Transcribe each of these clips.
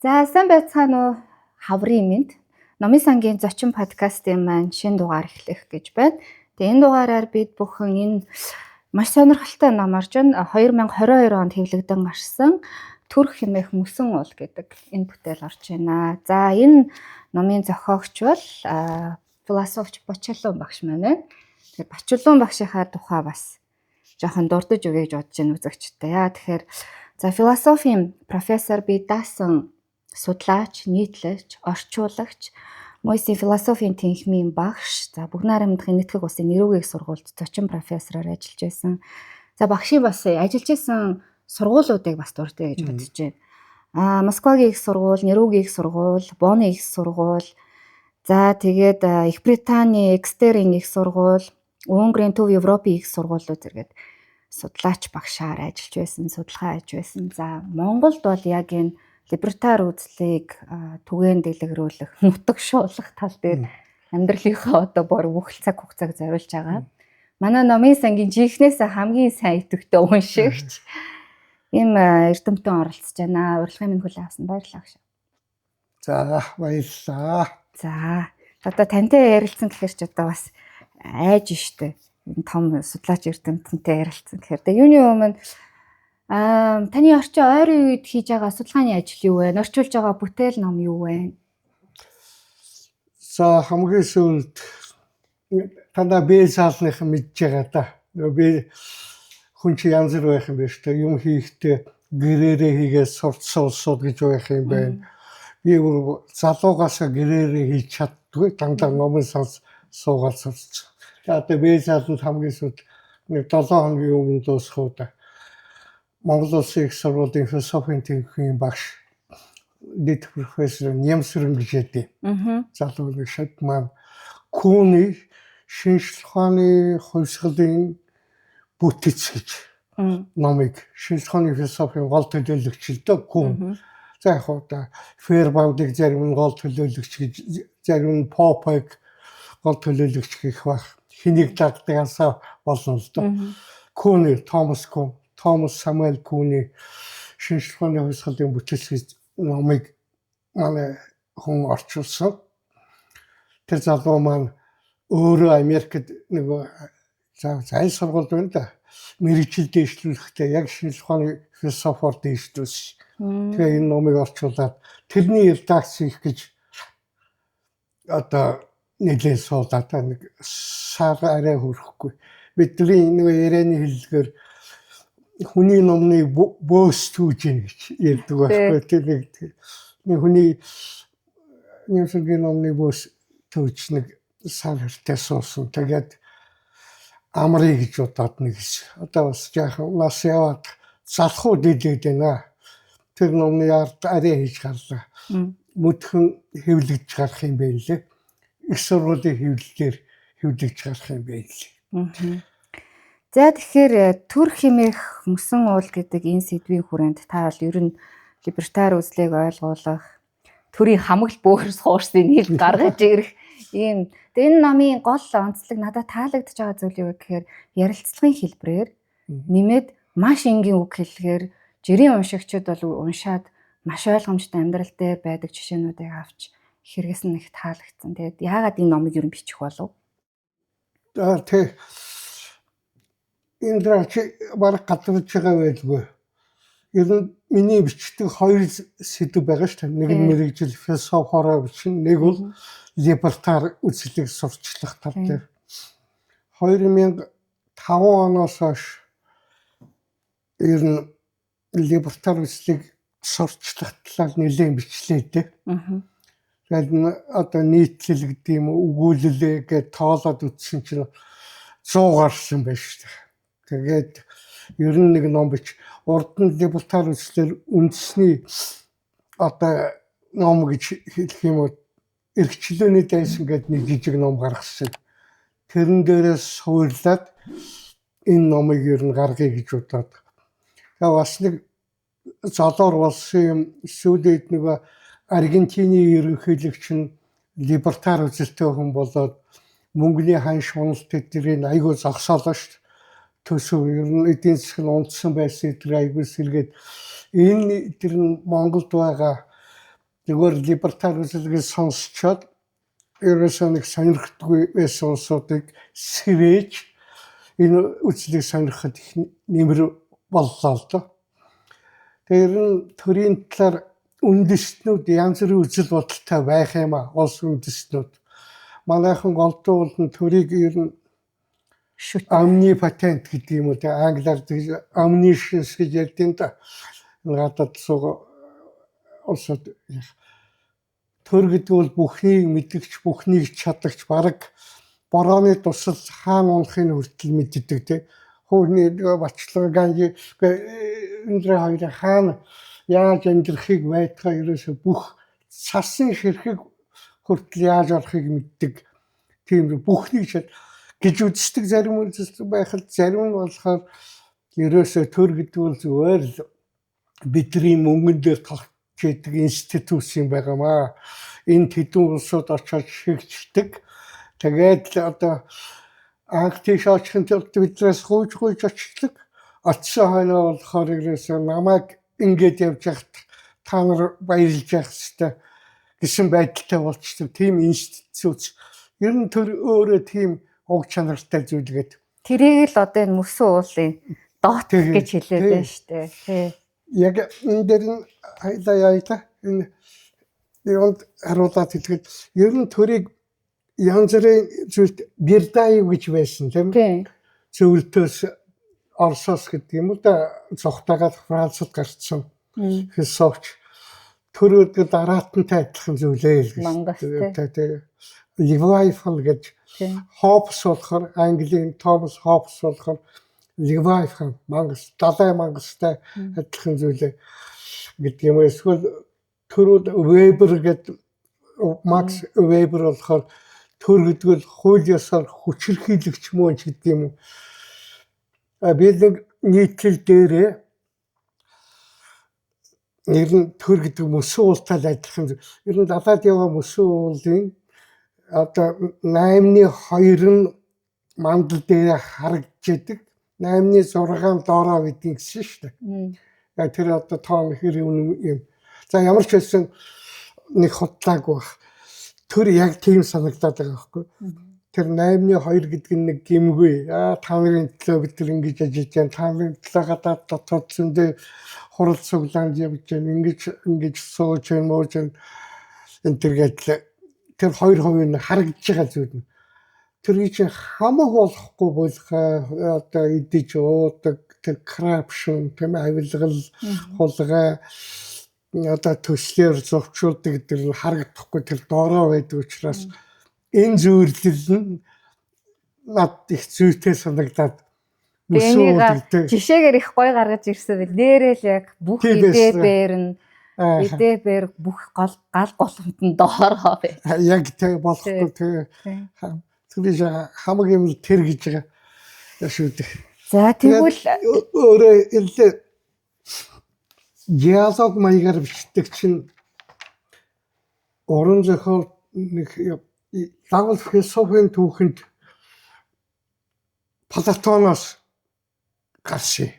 За сайн байцгаана уу хаврын минь. Номын сангийн зочин подкастын маань шинэ дугаар эхлэх гэж байна. Тэгээ энэ дугаараар бид бүхэн энэ маш сонирхолтой ном орж байна. 2022 онд хэвлэгдэн гарсан Түрх хэмээх мөсөн уул гэдэг энэ бүтээл орж байна. За энэ номын зохиогч бол философч Бочиллон багш маань байна. Тэгэхээр Бочиллон багшийнхаа тухай бас жоохон дурдж өгье гэж бодож байна үзэгчтэй. Яа тэгэхээр за философийн профессор би даасан судлаач, нийтлэгч, орчуулагч, Мойсийн философийн тэнхимийн багш, за Бүгд найрамдахын Нэтгэх Улсын нэрүүгийн сургуульд зочин профессороор ажиллаж байсан. За багшийн бас ажиллаж байсан сургуулиудыг бас дуртай гэж бодож байна. Москвагийн их сургууль, нэрүүгийн их сургууль, Бонны их сургууль, за тэгээд Их Британий Экстерийн их сургууль, Унгарын Төв Европын их сургуулиуд зэрэгэд судлаач багшаар ажиллаж байсан, судалгаа хийж байсан. За Монголд бол яг энэ либертар үзлийг түгээн дэлгэрүүлэх, нутагшуулах тал дээр амьдралынхаа одоо бүр бүх цаг хугацааг зориулж байгаа. Манай номын сангийн жинхнээс хамгийн сайн идэвхтэй уншигч ийм эрдэмтэн оролцож байна. Урилгын минь хүлээн авсан баярлалаа гэж. За баярлалаа. За одоо тантай ярилцсан гэхээр ч одоо бас айж штэ. Том судлаач эрдэмтэнтэй ярилцсан гэхээр тэгээ юуны өмнө таны орчин ойрын үед хийж байгаа судалгааны ажил юу вэ? Орчуулж байгаа бүтээл ном юу вэ? За хамгийн сүүлд танаа бэ саалных мэдж байгаа да. Би хүн чи янз бүр байх юм байна шүү дээ. Юм хийхдээ гэрээрээ хийгээд сурцуулсууд гэж байх юм байна. Би залуугаас гэрээрээ хийж чаддгүй дандаа номын сонс суугаад сурч. Тэгээд бэ саалд хамгийн сүүлд 7 хоногийн өмнө дуусхууд Монгол Улсын их сургуулийн философийн тэнхимийн багш дэд профессор Нямсрын гэж ядээ. Залуу шат маань Күүний шинжлэх ухааны хувьсгалын бүтэц гэж номыг шинжлэх ухааны философийн гол төлөөлөгч л дээ Күүн. За яг одоо Фейербаудыг зарим нь гол төлөөлөгч гэж, зарим нь Попыг гол төлөөлөгч гэх баг. Хэнийг дагдагаасаа болно л дээ. Күүний Томас Самуэль Күүний шинжлэх ухааны хувьсгалын бүтэц гэж номыг манай хүн орчуулсан. Тэр залуу маань өөрөө Америкт нөгөө зайн сургуульд байна да. Мэргэжил дэвшлүүлэхдээ яг шинжлэх ухааны философиор дэвшлүүлсэн. Тэгээ энэ номыг орчуулад тэрний редакц хийх гэж одоо нэлээд суулаад нэг сар арай хүрэхгүй. Бидний нөгөө ярианы хэллэгээр хүний номны бөөс түүж ийн гэж ярьдаг байхгүй. Тэр нэг хүний Нямсгийн номны бөөс түүж нэг сар хэртэй суусан. Тэгээд амрыг гэж удаад нэг одоо бас яахан нас яваад залхуу дилээд байна. Тэр номны ард арай хийж гарлаа. Мөдхөн хэвлэгдэж гарах юм байна лээ. Их сургуулийн хэвлэлээр хэвлэгдэж гарах юм байна лээ. За тэгэхээр Түрх хэмээх мөсөн уул гэдэг энэ сэдвийн хүрээнд та бол ер нь либертар үзлийг ойлгуулах, төрийн хамагл бөөрс хуурсыг нийлд гаргаж ирэх ийм. Энэ номын гол онцлог надад таалагдж байгаа зүйл юу гэхээр ярилцлагын хэлбэрээр нэмээд маш энгийн үг хэллэгээр жирийн уншигчид бол уншаад маш ойлгомжтой амьдрал дээр байдаг жишээнүүдийг авч хэрэгсэн их таалагдсан. Тэгээд яагаад энэ номыг ер нь бичих болов? Тэг энэ драач баг гадарч байгаа байлгүй. Ер нь миний бичдэг хоёр сэдв байгаа шүү дээ. Нэг нь мэргэжил философиороо бичин, нэг бол либертар үзлийг сурчлах тал дээр. 2005 оноос хойш ер нь либертар үзлийг сурчлах талаар нэлээд бичлээ дээ. Тэгээд одоо нийтлэл гэдэг юм өгүүлэлээ гэж тоолоод үтсэн чинь 100 гарсан байна шүү дээ. Тэгээд ер нь нэг ном бич урд нь либертар үзлээр үндэсний одоо ном гэж хэлэх юм уу эрхчлөөний дайсан гэдэг нэг жижиг ном гаргасан. Тэрэн дээрээс суурлаад энэ номыг ер нь гаргая гэж бодоод. Тэгээ бас нэг залуур болсон юм сүүдэд нөгөө Аргентины ерөнхийлөгч нь либертар үзэлтэй хүн болоод мөнгөний ханш уналт тэднийг айгүй зогсоолоо шүү дээ. Төсөв ер нь эдийн засаг нь унтсан байсан тэр айгүй сэргээд энэ тэр нь Монголд байгаа зүгээр либертар үзэлгийг сонсчоод ерөөсөө нэг сонирхдаггүй байсан улсуудыг сэрээж энэ үзлийг сонирхоход их нэмэр боллоо л доо. Тэр нь төрийн талаар үндэстнүүд янз бүрийн үзэл бодолтой байх юм а. Улс үндэстнүүд. Манайхан голдуу бол төрийг ер нь omnipotent гэдэг юм уу те англиар omniscience гэж ярьдаг юм да. Гадаад суугаа улсууд төр гэдэг бол бүхнийг мэдгч, бүхнийг чадагч, бараг борооны тусал хаана унахыг хүртэл мэддэг те. Хөөний бачлага ганжи өндөр хоёрын хаана яаж амьдрахыг байтгаа ерөөсө бүх цасан ширхэг хүртэл яаж орохыг мэддэг. Тийм бүхнийг гэж үздэг зарим үзэлт байхад зарим нь болохоор ерөөсө төр гэдэг бол зүгээр л бидний мөнгөн дээр толгож идэг институт юм байгаамаа. Энэ тэдэн улсууд очоод шигчдэг. Тэгээд одоо анх тийш очихын тулд биднээс гүйж очдог. Очсон хойноо болохоор ерөөсө намайг ингээд явж яхад та нар баярлж явах хэрэгтэй гэсэн байдалтай болчихсон. Тийм институт. Ер нь төр өөрөө тийм уг чанартай зүйлгээд. Тэрийг л одоо энэ мөсөн уулын доот гэж хэлээд байна шүү дээ. Тий. Яг энэ дээр нь хайлаа энэ юунд харуулаад хэлэхэд ер нь төрийг янз бүрийн зүйлд бирдай гэж байсан тийм. Зөвлөлтөөс Оросоос гэдэг юм уу да зогтаагаад Францад гарцсан. Философч төрөөд дараатантай адилхан зүйлээ гэж. Leviathan гэж Hobbes болохоор Английн Thomas Hobbes болохоор Leviathan мангас далай мангастай адилхан зүйлээ гэдэг юм. Эсвэл төрүүд Weber гэдэг Max Weber болохоор төр гэдэг нь хууль ёсоор хүчирхийлэгч мөн ч гэдэг юм. Би нэг нийтлэл дээрээ ер нь төр гэдэг мөсөн уултай адилхан. Ер нь далаад яваа мөсөн уулын одоо 8-ны 2 нь мандал дээр харагдж идэг. 8-ны 6 доороо гэдэг гэсэн шүү дээ. Яг тэр одоо тоон хэр юм. За ямар ч байсан нэг худлаагүй баг. Төр яг тийм санагдаад байгаа байхгүй. Тэр 8-ны 2 гэдэг нь нэг гимгүй. Та нарын төлөө бид тэр ингэж ажиллаж байна. Та нарын төлөө гадаад дотоод зөндөө хурал цуглаанд явж байна. Ингэж сууж байна, мууж байна. Энэ төргээд тэр 2% нь харагдж байгаа зүйл нь. Тэр чинь хамаг болохгүй болох одоо идэж уудаг тэр corruption тийм авилгал хулгай одоо төслөөр зовчулдаг гэдэг нь харагдахгүй тэр доороо байдаг учраас энэ зүйлэл нь над их зүйтэй санагдаад жишээгээр их гоё гаргаж ирсэн бил нэрэл яг бүх идээ бэрн идээ бэр бүх гал голомт нь доороо бай. Яг тэг болохгүй тэг. Тэгэж хамаг юм тэр гэж байгаа шүү дээ. За тэгвэл өөрөө илээ диалог маягаар бичдэг чинь уран зохиол нэг лагал философийн түүхэнд Платоноос гарсан.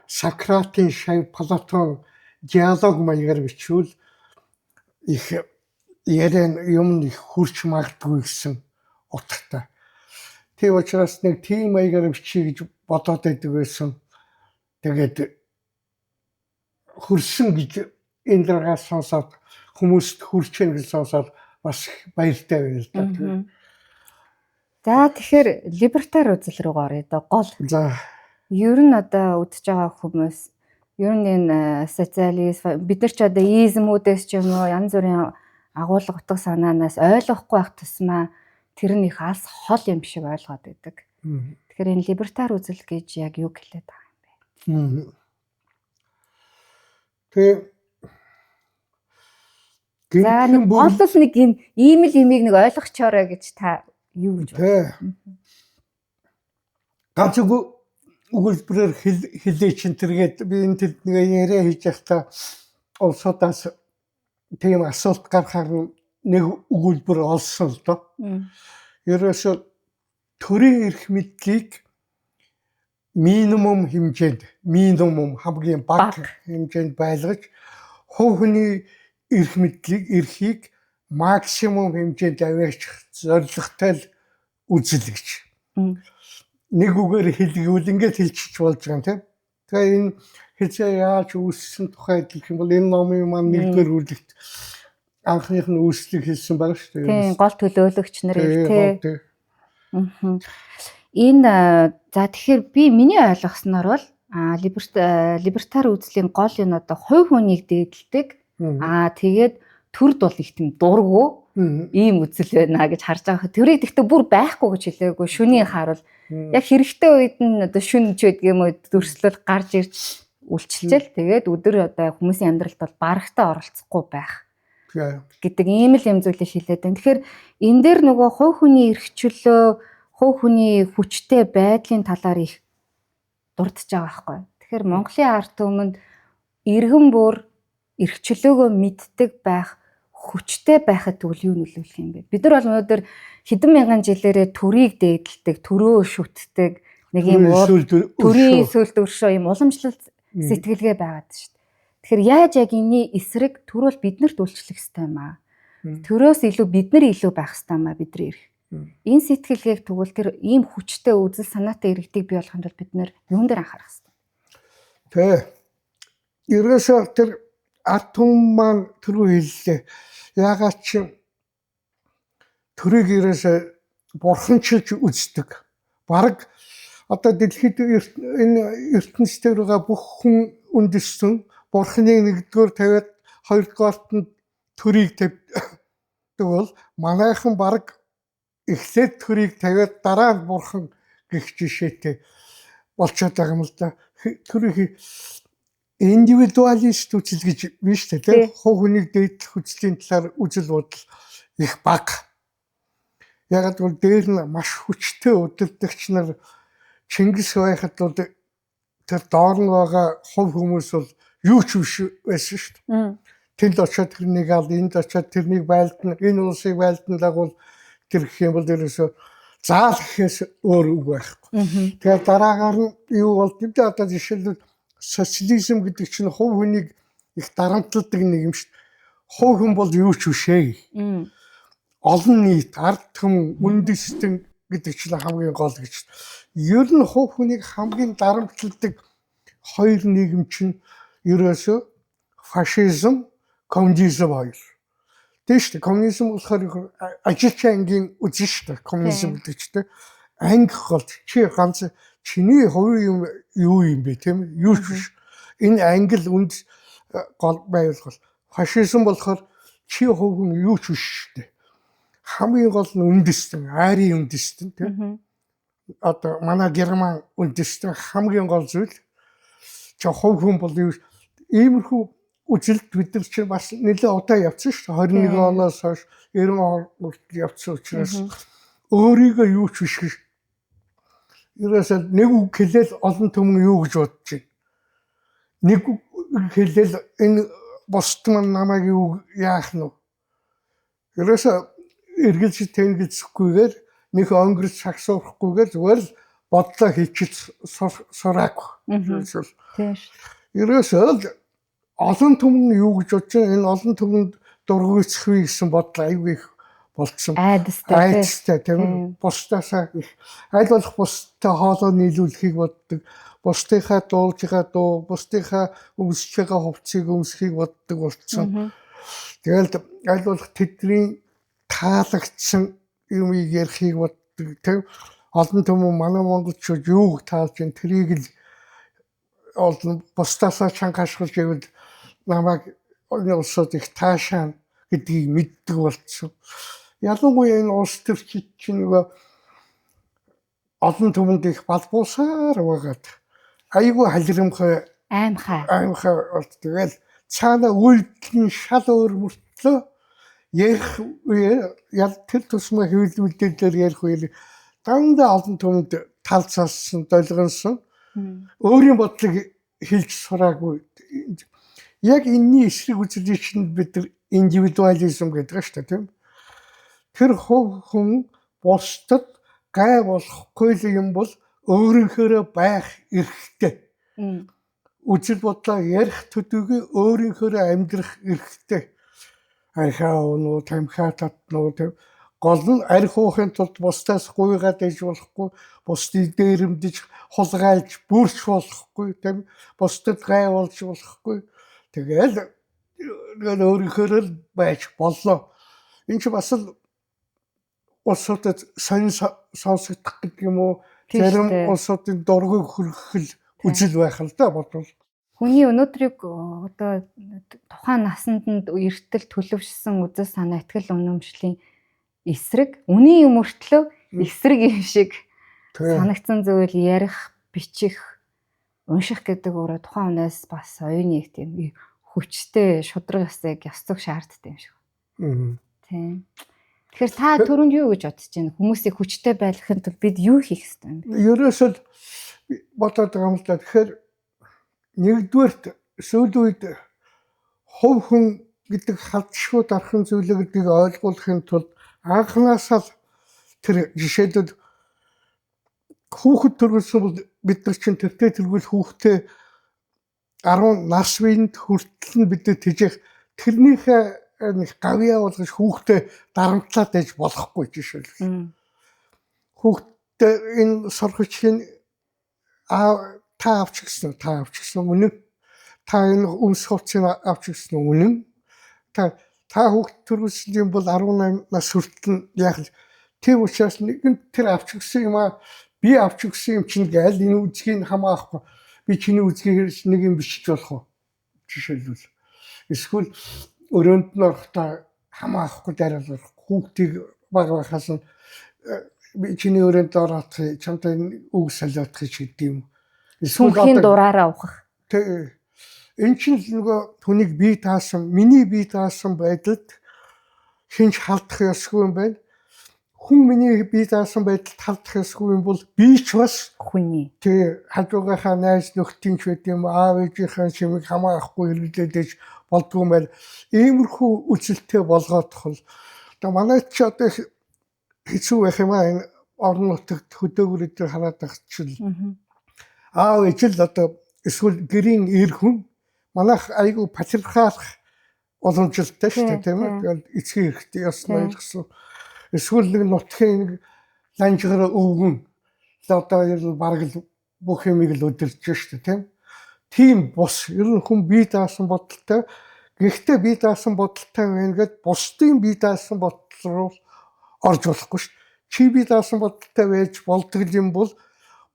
Сократын шав Платон диалог маягаар бичвэл их ярен юм их хурч магадгүй гэсэн утгатай. Тийм учраас нэг тийм маягаар бичиж гэж бодоод байдаг байсан. Тэгээд хөрсөн гэж энэ дараагаас сонсоод хүмүүст хүрчэн гэж сонсоод бас баяртай байна л да. За тэгэхээр либертар үзэл рүү оръё да гол. За ер нь одоо үдчихэж байгаа хүмүүс ер нь энэ социалист бид нар ч одоо измүүдээс ч юм уу янз бүрийн агуулга утга санаанаас ойлгохгүй байх тусмаа тэр нь их алс хол юм шиг ойлгоод байдаг. Тэгэхээр энэ либертар үзэл гэж яг юу хэлээд байгаа юм бэ? За нэг гол л нэг юм ийм л имийг нэг ойлгочоорой гэж та юу гэж байна? Ганц өгүүлбэрээр хэлээ чин тэргээд би энэ тэлд нэг яриа хийж байхдаа улсуудаас тийм асуулт гарахаар нэг өгүүлбэр олсон л доо. Ерөөсөө төрийн эрх мэдлийг минимум хэмжээнд хамгийн бага хэмжээнд байлгаж хувь хүний эрх мэдлийг эрхийг максимум хэмжээнд аваачих зорилготой л үзэл гэж. Нэг үгээр хэлгүүл ингээд хэлчих болж байгаа юм тийм. Тэгэхээр энэ хэзээ яаж үүссэн тухай хэлэх юм бол энэ номын маань нэгдүгээр бүлэгт анхных нь үүслийг хэлсэн байгаа шүү дээ. Тийм, гол төлөөлөгч нарыг тий. Энэ за тэгэхээр би миний ойлгосноор бол либертар үзлийн гол энэ одоо хувь хүнийг дээдэлдэг тэгээд төрд бол их тийм дургу ийм үзэл байна гэж харж байгаа. Тэрийг гэхдээ бүр байхгүй гэж хэлээгүй. Шүнийг харуул яг хэрэгтэй үед нь одоо шүн ч гэдэг юм уу дүрслэл гарч ирж үйлчилжэл тэгээд өдөр одоо хүмүүсийн амьдралд бол барагтаа оролцохгүй байх гэдэг ийм л юм зүйлийг хэлээд байна. Тэгэхээр энэ дээр нөгөө хувь хүний эрхчлөө, хувь хүний хүчтэй байдлын талаар их дурдж байгаа байхгүй. Тэгэхээр Монголын ард түмэнд иргэн бүр эрхчлөөгөө мэддэг байх, хүчтэй байхад тэгвэл юу нөлөөлөх юм бэ? Бид нар бол өнөөдөр хэдэн мянган жилээрээ төрийг дээдэлдэг, төрөө шүтдэг нэг юм төрийн эсвэл өршөө юм уламжлалт сэтгэлгээ байгаад шүү дээ. Тэгэхээр яаж яг энэний эсрэг төрөөл биднэрт үйлчлэх ёстой юм аа. Төрөөс илүү бид нар илүү байх ёстой юм аа бидний эрх. Энэ сэтгэлгээг тэгвэл тэр ийм хүчтэй үзэл санаатай иргэдийг бий болгохын тулд бид нэр юун дээр анхаарах ёстой. Ерөөсөө тэр ард түмэн маань түрүү хэллээ. Яагаад чи төрийг ерөөсөө бурханчилж үздэг. Бараг одоо дэлхийд энэ ертөнцийн байгаа бүх хүн үндэстэн бурханыг нэгдүгээр тавиад хоёрдугаарт нь төрийг тавьдаг бол манайхан бараг эхлээд төрийг тавиад дараа нь бурхан гэх жишээтэй болчиход байгаа юм л да. Төрийг индивидуалист үзэл гэж биш тийм хувь хүнийг дээдлэх үзлийн талаар үзэл бодол их бага. Яг л дээр нь маш хүчтэй удирдагч нар Чингис байхад бол тэр доор нь байгаа хувь хүмүүс бол юу ч биш байсан шүү дээ. Тэнд очиод тэрнийг ал, энд очиод тэрнийг байлдана, энэ улсыг байлдана дагвал тэр гэх юм бол ерөөсөө заал гэхээс өөр үг байхгүй. Тэгэхээр дараагаар нь юу бол тийм дээ одоо жишээлбэл социализм гэдэг чинь хувь хүнийг их дарамтладаг нэг юм шүү дээ. Хувь хүн бол юу ч биш ээ. Олон нийт, ард түмэн, үндэстэн гэдэг чинь хамгийн гол гэж. Ер нь хувь хүнийг хамгийн дарамтладаг хоёр нийгэм чинь ерөөсөө фашизм, коммунизм хоёр. Тийш үү? Коммунизм болохоор ажилч ангийн үзэн шүү дээ. Коммунизм гэдэг чинь анги гол чи ганц чиний хувийн юм юу юм бэ тийм үү? Юу ч биш. Энэ англи үнд гол байвал фашизм болохоор чи хувь хүн юу ч биш шүү дээ. Хамгийн гол нь үндэстэн, Арийн үндэстэн тийм. Одоо манай Герман үндэстэн хамгийн гол зүйл чи хувь хүн бол юу иймэрхүү үжилт бид нар чинь бас нэлээд удаа явцсан шүү дээ. 21 оноос хойш 90 он хүртэл явцсан учраас өөрийгөө юу ч биш гэж ерөөсөө нэг үг хэлээл олон түмэн юу гэж бодож байна. Нэг үг хэлээл энэ бусд маань намайг юу яах нь вэ? Ерөөсөө эргэлж тэнгисгүйгээр нэг өнгөрч сагсуурахгүйгээр зүгээр л бодлоо хийчих сураагүй. Ерөөсөө олон түмэн юу гэж бодож байна? Энэ олон түмэнд дургуйцхвэ гэсэн бодол аюу их болцсон. Айдастай тийм бусдаасаа их аль болох бусдтай хоолой нийлүүлэхийг боддог. Бусдынхаа дуулж байгаа дуу, бусдынхаа өмсөж байгаа хувцсыг өмсөхийг боддог болцсон. Тэгэл аль болох тэдний таалагдсан юмыг ярихыг боддог. Тийм олон түмэн манай монголчууд юуг таалж байна? Тэрийг л олон бусдаасаа чангашгуулж ивэл намайг энэ улсууд их таашаана гэдгийг мэддэг болцсон. Ялангуяа энэ улс төр чинь нөгөө олон түмэнд их балбуусаар байгаад айгүй халирамхай аимхай болт. Тэгэл цаана үйлдэл нь шал өөр мөртлөө ярих ял тэр тусмаа хэвлэл мэдээлэлээр ярих үеэр дандаа олон түмэнд талцаалсан, долгонсон өөрийн бодлыг хэлж сураагүй. Яг энэний эсрэг үзлийг чинь бид нар индивидуализм гэдэг шүү дээ тийм. Тэр хувь хүн бусдад гай болохгүй юм бол өөрийнхөө байх эрхтэй. Үзэл бодлоо ярих төдийгүй өөрийнхөө амьдрах эрхтэй. архиа ууно, тамхиа татно, гол нь арх уухын тулд бусдаас гуйгаад ээж болохгүй, бусдыг дээрэмдэж хулгайлж бүрч болохгүй, тийм бусдад гай болж болохгүй. Тэгэл өөрийнхөө л байж боллоо. Энэ ч бас л улсуудад сонин сонсогдох гэдэг юм уу? Зарим улсуудын дургүйг хөргөх үзэл байх л да бодвол. Хүний өнөөдрийг одоо тухайн насанд эртэл төлөвшсөн үзэл санаа, итгэл үнэмшлийн эсрэг, үнийн юм өртлөө эсрэг юм шиг санагдсан зүйл ярих, бичих, унших гэдэг өөрөө тухайн хүнээс бас оюуны их тийм хүчтэй шудраг ёсыг ёс зүйн шаарддаг юм шиг. Тийм. Тэгэхээр та түрүүнд юу гэж бодож байна? Хүмүүсийг хүчтэй байлгахын тулд бид юу хийх ёстой юм бэ? Ерөөсөө бодоод байгаа юм л да. Тэгэхээр нэгдүгээрт сүүлийн үед хувь хүн гэдэг халдшгүй дархан зүйлээ гэдгийг ойлгуулахын тулд анхнаасаа л тэр жишээлбэл хүүхэд төрүүлсэн бол бид нар чинь тэртээ тэргүүл хүүхдээ 10 нас үеинд хүртэл нь бидэд тижээх тэрнийхээ нэг гавьяа болгож хүүхдээ дарамтлаад ээж болохгүй жишээлбэл. Хүүхдээ энэ сургачийн та авч гисэн үнэн. Та энэ өмс хувцсыг авч гисэн үнэн. Та хүүхд төрүүлсэн юм бол 18 нас хүртэл яг тийм учраас нэгэн тэр авч гисэн юм аа би авч гисэн юм чинь гээл энэ үзгийг хамаахгүй. Би чиний үзгээр нэг юм бичиж болох уу? Жишээлбэл. Эсвэл өрөөнд нь орохдоо хамаахгүй дараалал хүүхдийг баг байхаас нь би чиний өрөөнд ороод чамтай үг солиотох гэдэг юм. Сүнхийн дураараа ухах. Тэг. Энэ чинь нөгөө хүнийг бие даасан, миний бие даасан байдалд хинч халдах ёсгүй юм байна. Хүн миний бие даасан байдалд халдах ёсгүй юм бол би ч бас хүний. Тэг хажуугийнхаа найз нөхдийн ч байд юм аав ээжийнхээ чимийг хамаахгүй хэрэглээд болдгоо юм байна. Иймэрхүү үзэлтэй болгоод тохол. Одоо манай ч одоо хэцүү байх юм аа энэ орон нутагт хөдөөгөр дээр хараад байх чинь. Аав ээж л одоо эсвэл гэрийн эр хүн манайх айгүй патриархалх уламжлалтай шүү дээ тийм ээ. Тэгэл эцгийн хэрэгтэй ясна гэсэн. Эсвэл нэг нутгийн нэг ланжгаар өвгөн одоо ер нь бараг л бүх юмыг л өдөрж шүү дээ тийм. Тийм бус ер нь хүн бие даасан бодолтой. Гэхдээ бие даасан бодолтой байна гэд бусдын бие даасан бодол руу орж болохгүй шүү. Чи бие даасан бодолтой байж болдог юм бол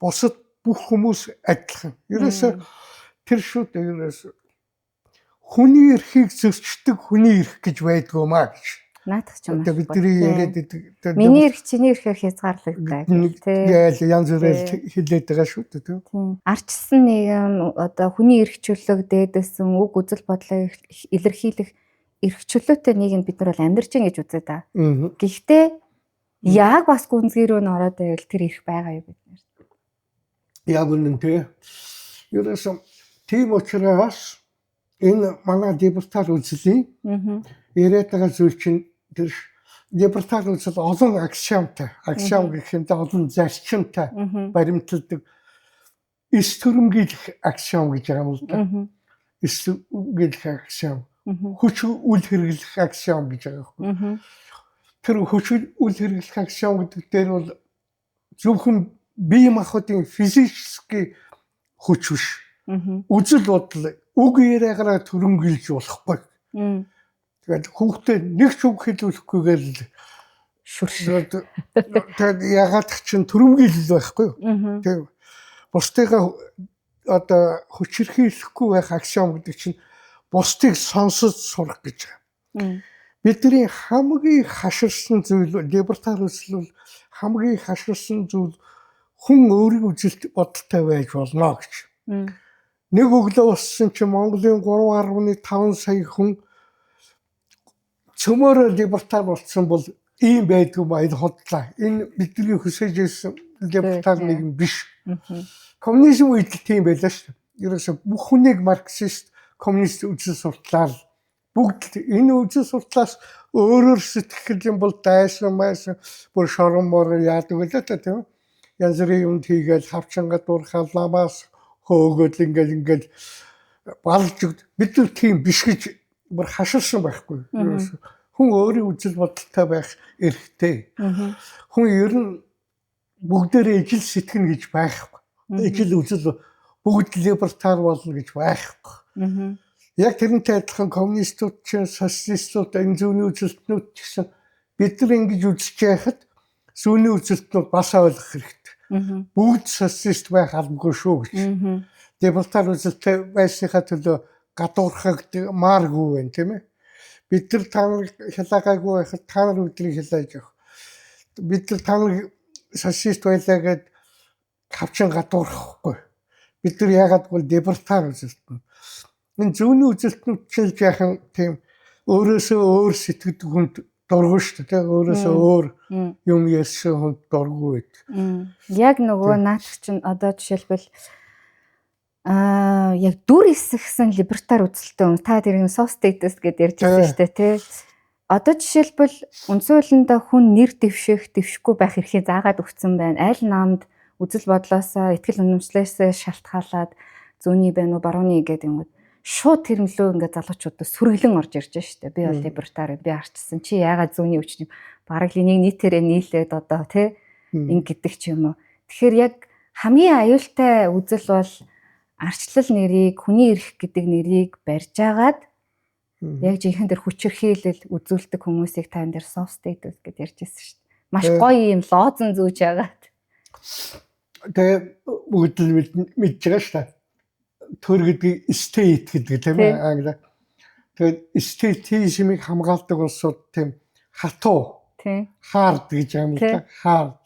бусад бүх хүмүүс адилхан. Ерөөсөө тэр шүү дээ ерөөсөө хүний эрхийг зөрчдөг хүний эрх гэж байдгүй маа гэж. Наадах ч юм. Одоо бидний яриад байдаг. Миний эрх чиний эрхээр хязгаарлагддаг тийм. Яал янз бүрээр хэлээд байгаа шүү дээ тийм. Арчсан нийгэм одоо хүний эрх чөлөөг дээдсэн үг үзэл бодлоо илэрхийлэх эрх чөлөөтэй нийгэм бид нар бол амьдарч байгаа гэж үзээ да. Гэхдээ яг бас гүнзгий рүү н ороод байвал тэр эрх байгаа юу бид нар. Яг үнэнтэй. Ерөөсөө тийм учраас энэ манай либертар үзлийн яриад байгаа зүйл чинь тэр либертар үзэл олон аксиомтой. Аксиом гэх юм да олон зарчимтай баримталдаг эс төрөмгийлэх аксиом гэж байгаа юм л да. Эс төрөмгийлэх аксиом. Хүч үл хэрэглэх аксиом гэж байгаа юм. Тэр хүч үл хэрэглэх аксиом гэдэг дээр бол зөвхөн бие махбодын физический хүч биш. Үзэл бодол үг яриагараа төрөмгийлж болохгүй. Тэгээд хүүхдээ нэг ч үг хэлүүлэхгүйгээр л шүршээд тэгээд ягаад чинь төрөмгийлэл байхгүй юу? Тийм. Бусдыгаа одоо хүчирхийлэхгүй байх аксиом гэдэг чинь бусдыг сонсож сурах гэж байгаа. Бидний хамгийн хаширсан зүйл либертар үзэл бол хамгийн хаширсан зүйл хүн өөрийн үзэлт бодолтой байж болно гэж. Нэг өглөө болсон чинь Монголын 3.5 сая хүн цөмөр либертар болсон бол ийм байдгүй байд хотлаа. Энэ бидний хүсэж ирсэн либертар нэгэн биш. Коммунизм үед тийм байлаа шүү дээ. Ерөөсө бүх хүнийг марксист, коммунист үзэл суртлаа. Бүгд энэ үзэл суртлаас өөрөөр сэтгэл юм бол дайсан майсан бүр шорон мор яадаг байлаа тийм. Янз бүрийн юм хийгээл хавчанга дуурхаа ламаас хөөгөл ингээл балж бид нар тийм биш гэж бүр хаширсан байхгүй. Хүн өөрийн үзэл бодолтой байх эрхтэй. Хүн ер нь бүгдээрээ ижил сэтгэнэ гэж байхгүй. Ижил үзэл бүгд либертар болно гэж байхгүй. Яг тэрнтэй адилхан коммунистууд ч социалистууд энэ зүүнний үзэлтнүүд ч гэсэн бид нар ингэж үзэж байхад зүүнний үзэлтнүүд бас ойлгох хэрэгтэй. Бүгд социалист байх албагүй шүү гэж. Либертар үзэлтэй байсныхаа төлөө гадуурхаг мааргүй байна тийм ээ. Бид нар та нар хялаагаагүй байхад та нар өдрийг хялааж явах. Бид нар та нар социалист байлаа гэд хавчин гадуурхахгүй. Бид нар яагаад бол либертар үзэлтнүүд. Энэ зүүнний үзэлтнүүд чилж яхан тийм өөрөөсөө өөр сэтгэдэг хүнд дургүй шүү дээ. Өөрөөсөө өөр юм ярьсан хүнд дургүй байд. Яг нөгөө наадах чинь одоо жишээлбэл яг дүр эсгсэн либертар үзэлтэй юм. Та тэрийг софт-стейтс гэдээ ярьж байсан шүү дээ, тий. Одоо жишээлбэл үндсэн хуулиндаа хүн нэр дэвших, дэвшихгүй байх эрхийг заагаад өгсөн байна. Аль намд үзэл бодлоосоо, итгэл үнэмшлээсээ шалтгаалаад зүүнний байна уу, барууны гэдэг юм. Шууд тэрмлөө ингээд залуучуудаас сүргэлэн орж ирж байна шүү дээ. Би бол либертар, би арчсан. Чи яагаад зүүнний өвчнийг бараг линийг нийтээрээ нийлээд одоо тий ингэдэг ч юм уу. Тэгэхээр яг хамгийн аюултай үзэл бол арчлал нэрийг, хүний эрх гэдэг нэрийг барьж агаад яг жинхэнэ тэр хүчирхийлэл үзүүлдэг хүмүүсийг тань дээр soft state гэж ярьж байсан шүү дээ. Маш гоё юм лоозон зүүж агаад. Тэгээ бүгд л мэдж байгаа шүү дээ. Төр гэдэг state гэдэг тийм ээ англиар. Тэгээд statism-ыг хамгаалдаг улсууд тийм хатуу. Тийм. Hard гэж юм л да. Hard.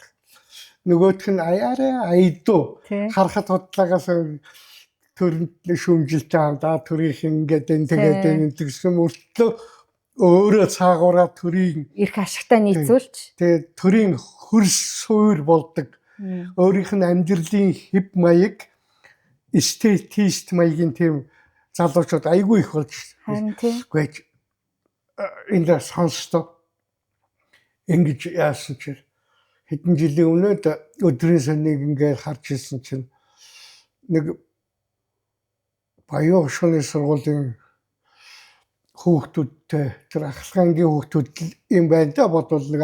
Нөгөөх нь аяараа айдуу. Харахад бодлогоос төрөнд шүмжилтэй хамдаа төрийнх ингээд энэ тэгсэн мөртлөө өөрөө цаагаараа төрийн эрх ашигтай нийцүүлж. Тэгээд төрийн хөрс суур болдог. Өөрийнх нь амьдралын хэв маяг статист маягийн тийм залуучууд айгүй их болж байна. Гэхдээ энэ сонсдог. Ингэж яасан чи хэдэн жилийн өмнө өдрийн саныг ингээд харж ирсэн чинь нэг баян шоны сургуулийн хүүхдүүдтэй тэр ахлагангийн хүүхдүүд юм байна да бодвол нэг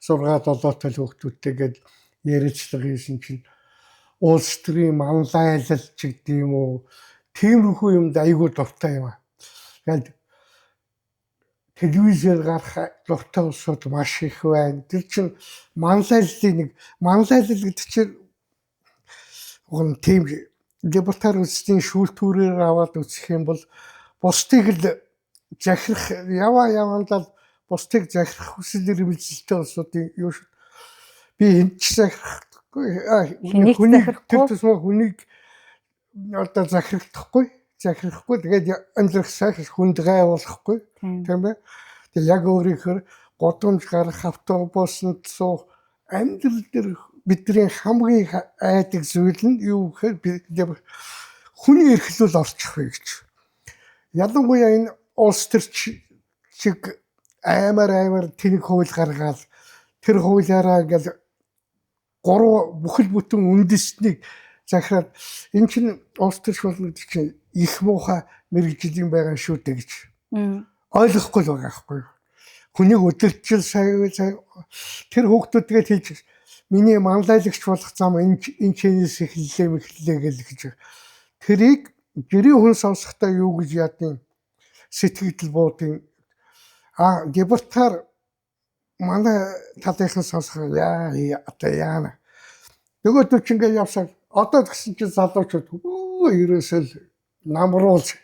16-17 тал хүүхдүүдтэйгээд ярилцлага хийсэн чинь улс төрийн манлайлал ч гэдэг юм уу тиймэрхүү юмд айгүй дуртай юм аа. Тэгээд телевизээр гарах дуртай улсууд маш их байна. Тэр чинь манлайллын манлайлал гэдэг чинь уг нь тийм либертар үзлийн шүүлтүүрээр аваад үзэх юм бол бусдыг л захирах явандаа бусдыг захирах хүсэл эрмэлзэлтэй улсуудын юу шүү. Би энд ч захирахгүй хүнийг хүнийг одоо захирахгүй тэгээд амьдрах сайхан хүнд гайвуулахгүй тийм ээ. Тэгээд яг өөрийнхөө годомж гарах автобусанд суух амьдрал дээр бидний хамгийн айдаг зүйл нь юу гэхээр хүний эрхлүүл орчих вэ гэж. Ялангуяа энэ улс төрч шиг амар тэнэг хууль гаргаад тэр хуулиараа ингээл бүхэл бүтэн үндэснийг захираад эн чинь улс төрч болно гэдэг чинь их муухай мэрэгжил юм байгаа шүү дээ гэж ойлгохгүй л байгаа байхгүй. Хүнийг өдөржил сая тэр хүүхдүүдгээд хэлж миний манлайлагч болох зам энэ чэнэс эхэллээ гэж. Тэрийг гэрийн хүн сонсохдоо юу гэж яадын сэтгэл буудын либертар манай талынхан сонсох яана. Нөгөөдөө ч ингээд явсаар одоо гэсэн чинь залуучууд ерөөсөө намруулж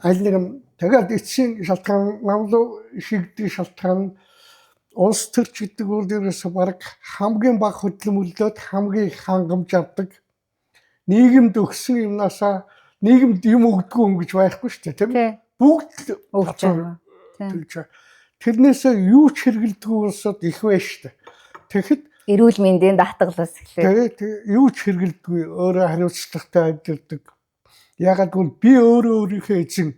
аль нэг тэгээд эцсийн шалтгаан намлуу шигдэг шалтгаан улс төрч гэдэг бол ерөөсөө баг хамгийн бага хөдөлмөрлөд хамгийн их хангамж авдаг нийгэмд өгсөн юмнасаа нийгэмд юм өгдөггүй юм гэж байхгүй шүү дээ тийм ээ. Бүгд өгч байгаа. Тэрнээсээ юу ч хэрэгэлдэггүй улсууд их байна шүү дээ. Тэгэхэд эрүүл мэндийн даатгалаас эхлээд тэгээд юу ч хэрэгэлдэггүй өөрөө хариуцлагатай амьдэрдэг. Ягаад гэвэл би өөрийнхөө эзэн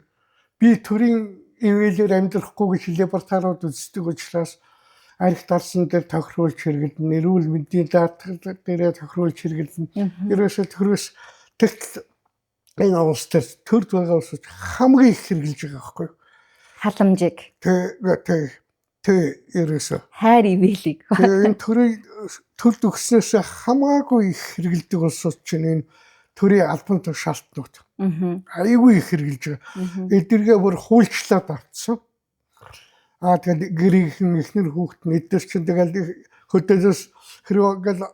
би төрийн ивэлээр амьдрахгүй гэж либертарууд үздэг учраас арх дарсан дээр тохируулж хэрэглэн эрүүл мэндийн даатгал дээрээ тохируулж хэрэглэн ерөөсөө төрөөс тэгт энэ улс дээр төрд байгаа улсууд хамгийн их хэрэгжилж байгаа байхгүй юу? Халамжийг. Тэ ерөөсөө. Хайр ивэлийг. Энэ төрд өгснөөс хамаагүй их хэрэгэлдэг улсууд чинь энэ төрийн албан тушаалтнууд. Айгүй их хэрэгжилж байгаа. Эдгэргээ бүр хуульчлаад авцсан. Тэгээд гэрийнхэн ихнэр хүүхэд эдгээр чинь тэгэл хөдөлгөөс хэрвээ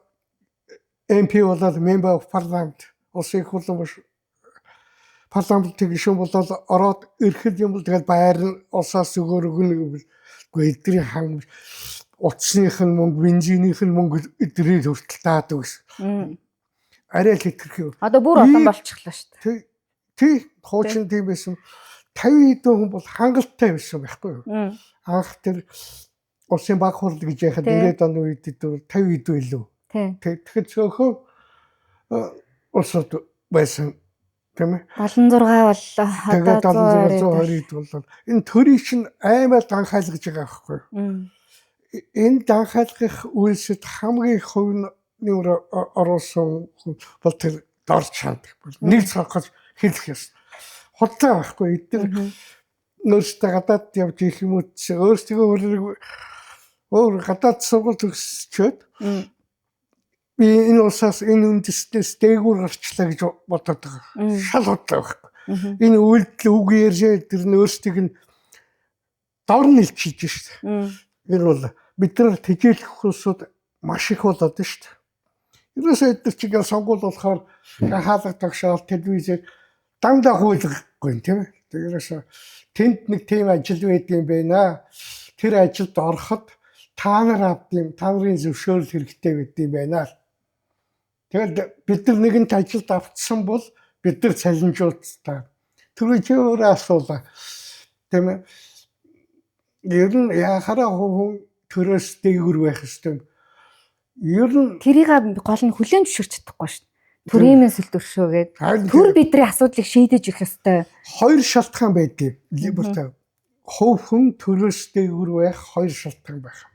MP болоод member of parliament улсын их хурлын парламентын гишүүн болоод ороод ирэхэд юм бол тэгэл байр нь улсаас өгөр өгнө гэвэл эдгэрийн хан утасных нь мөнгө, бензинийх нь мөнгө эдгэрийн хүртэл таадаг гэсэн. Арай л хэтэрхий. Одоо бүр олон болчихлоо шүү дээ. Тий, хуучин тийм байсан. 50 хэдэн хүн бол хангалттай байсан байхгүй юу? Анх тэр улсын баг хурл гэж яхад 90-ад оны үед 50 хэдэн илүү. Тэгэхээр цөөхөн улсууд байсан тийм ээ. 76 боллоо. Тэгээд 76 боллоо. Энэ төрийн чинь аймаар данхайлгаж байгаа байхгүй юу? Энэ данхайлгах үйлсэд хамгийн хувь нь оруулсан бол тэр дорж чаддаг. Нэг цаохож хэлэх ёстой. Худлаа байхгүй эдгээр өөрсдөө гадаад явж их юм уу өөрсдөө өөр гадаад сургууль төгсчөөд би энэ улсаас энэ үндэстнээс дээгүүр гарчлаа гэж бодоод байгаа. Шал худлаа байхгүй. Энэ үйлдэл үг ярьж тэр нь өөрсдийг нь дор нэлчиж шүү дээ. Энэ бол бидний тэжээлэх улсууд маш их болоод шүү дээ. Ерөөсөө эдгээр чигээр сонгуул болохоор хаалга тогшоол телевизээр дандаа хуулгахгүй тийм ээ. Тэрээс тэнд нэг тийм ажил байдсан байна. Тэр ажилд ороход та нар авдığım та нарын зөвшөөрөл хэрэгтэй байдсан байна. Тэгэл бид нар нэгэнт ажилд автсан бол бид нар цалинжуулалтаа. Түрүү чи өөрөө асуулаа. Тийм ээ. Ер нь яхаараа хүн төрөөс дээгүр байх ёстой. Ер нь тэрийг гол нь хүлээн зөвшөөрч чадахгүй шүү дээ. Төрийн сүлдөршөөгээд төр бидний асуудлыг шийдэж өгөх ёстой. Хоёр шалтгаан байдаг. Либертэй. Хувь хүн төрөөс дээгүр байх хоёр шалтгаан байх.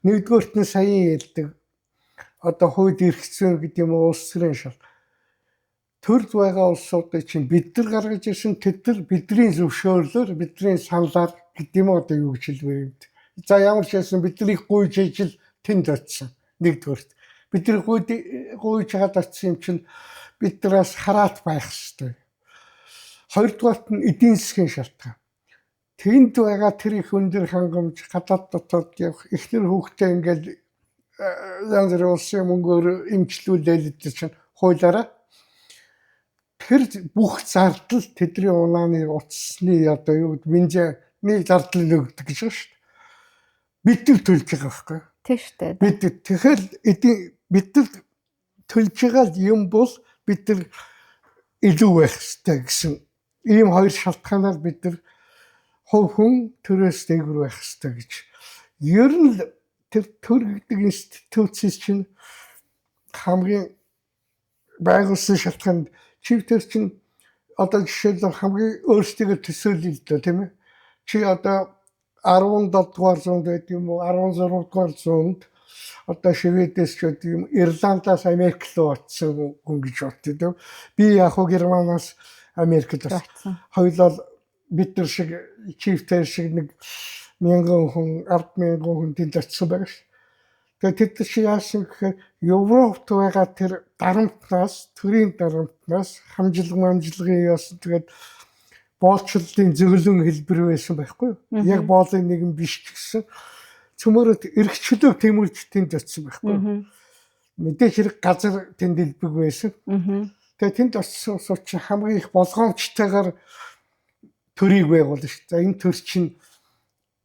Нэгдүгээрт нь саяын ярьдаг. Одоо хууль эрх зүйн гэдэг юм уу улс төрийн шал. Төрд байгаа улсуудыг чинь бид нар гаргаж ирсэн тэд нар бидний зөвшөөрлөөр бидний саналаар гэдэг юм одоо юу гэж хэлбэр юм. За ямар ч байсан биднийг гуйж ижил тэнд очсон. Нэгдүгээрт бидний гуйж хаад очсон юм чинь биднээс хараат байх хэрэгтэй. Хоёрдугаарт нь эдийн засгийн шалтгаан. Тэнд байгаа тэр их өндөр хангамж гадаад дотоод явах эхнэр хүүхдээ ингээл янз бүрийн улсын мөнгөөр эмчлүүлээд чинь хуулаараа тэр бүх зардал тэдний унааны утасны одоо юу бензины зардал өгдөг гэж байна шүү дээ. Бид нар төлж байгаа байхгүй юу? Тийм шүү дээ. Тэгэхээр бид нар төлж байгаа юм бол бид нар илүү байх хэрэгтэй гэсэн ийм хоёр шалтгаанаар бид нар хувь хүн төрөөс дээгүүр байх хэрэгтэй гэж. Ер нь тэр төр гэдэг институцийн чинь хамгийн байгуулсан шалтгаан чивтер чинь одоо жишээлбэл хамгийн өөрсдөө төсөөлөл л дээ тийм ээ. Чи одоо 17 дугаар зуунд байд юм уу 16 дугаар зуунд одоо Шведээс ч байд юм Ирландаас Америк руу очсон хүн гэж боддог. Би яг хөө Германаас Америкт очсон. Хоёулаа бид нар шиг чифтер шиг нэг 1000 хүн 100000 хүн тэнд очсон байгаа ш. Тэгээд тэд чи яасан гэхээр Европт байгаа тэр дарамтнаас төрийн дарамтнаас хамжилгын яасан тэгээд боолчлолын зөвлөн хэлбэр байсан байхгүй юу? Яг боолын нэгэн биш гэсэн цөмөрөд эрхчлөө тэмүүлж тэнд очсон байхгүй юу? Мэдээж хэрэг газар тэнд хэлбэг байсан. Тэгээд тэнд очсон учраас хамгийн их болгоомжтойгоор төрийг байгуулна шүү. За энэ төр чинь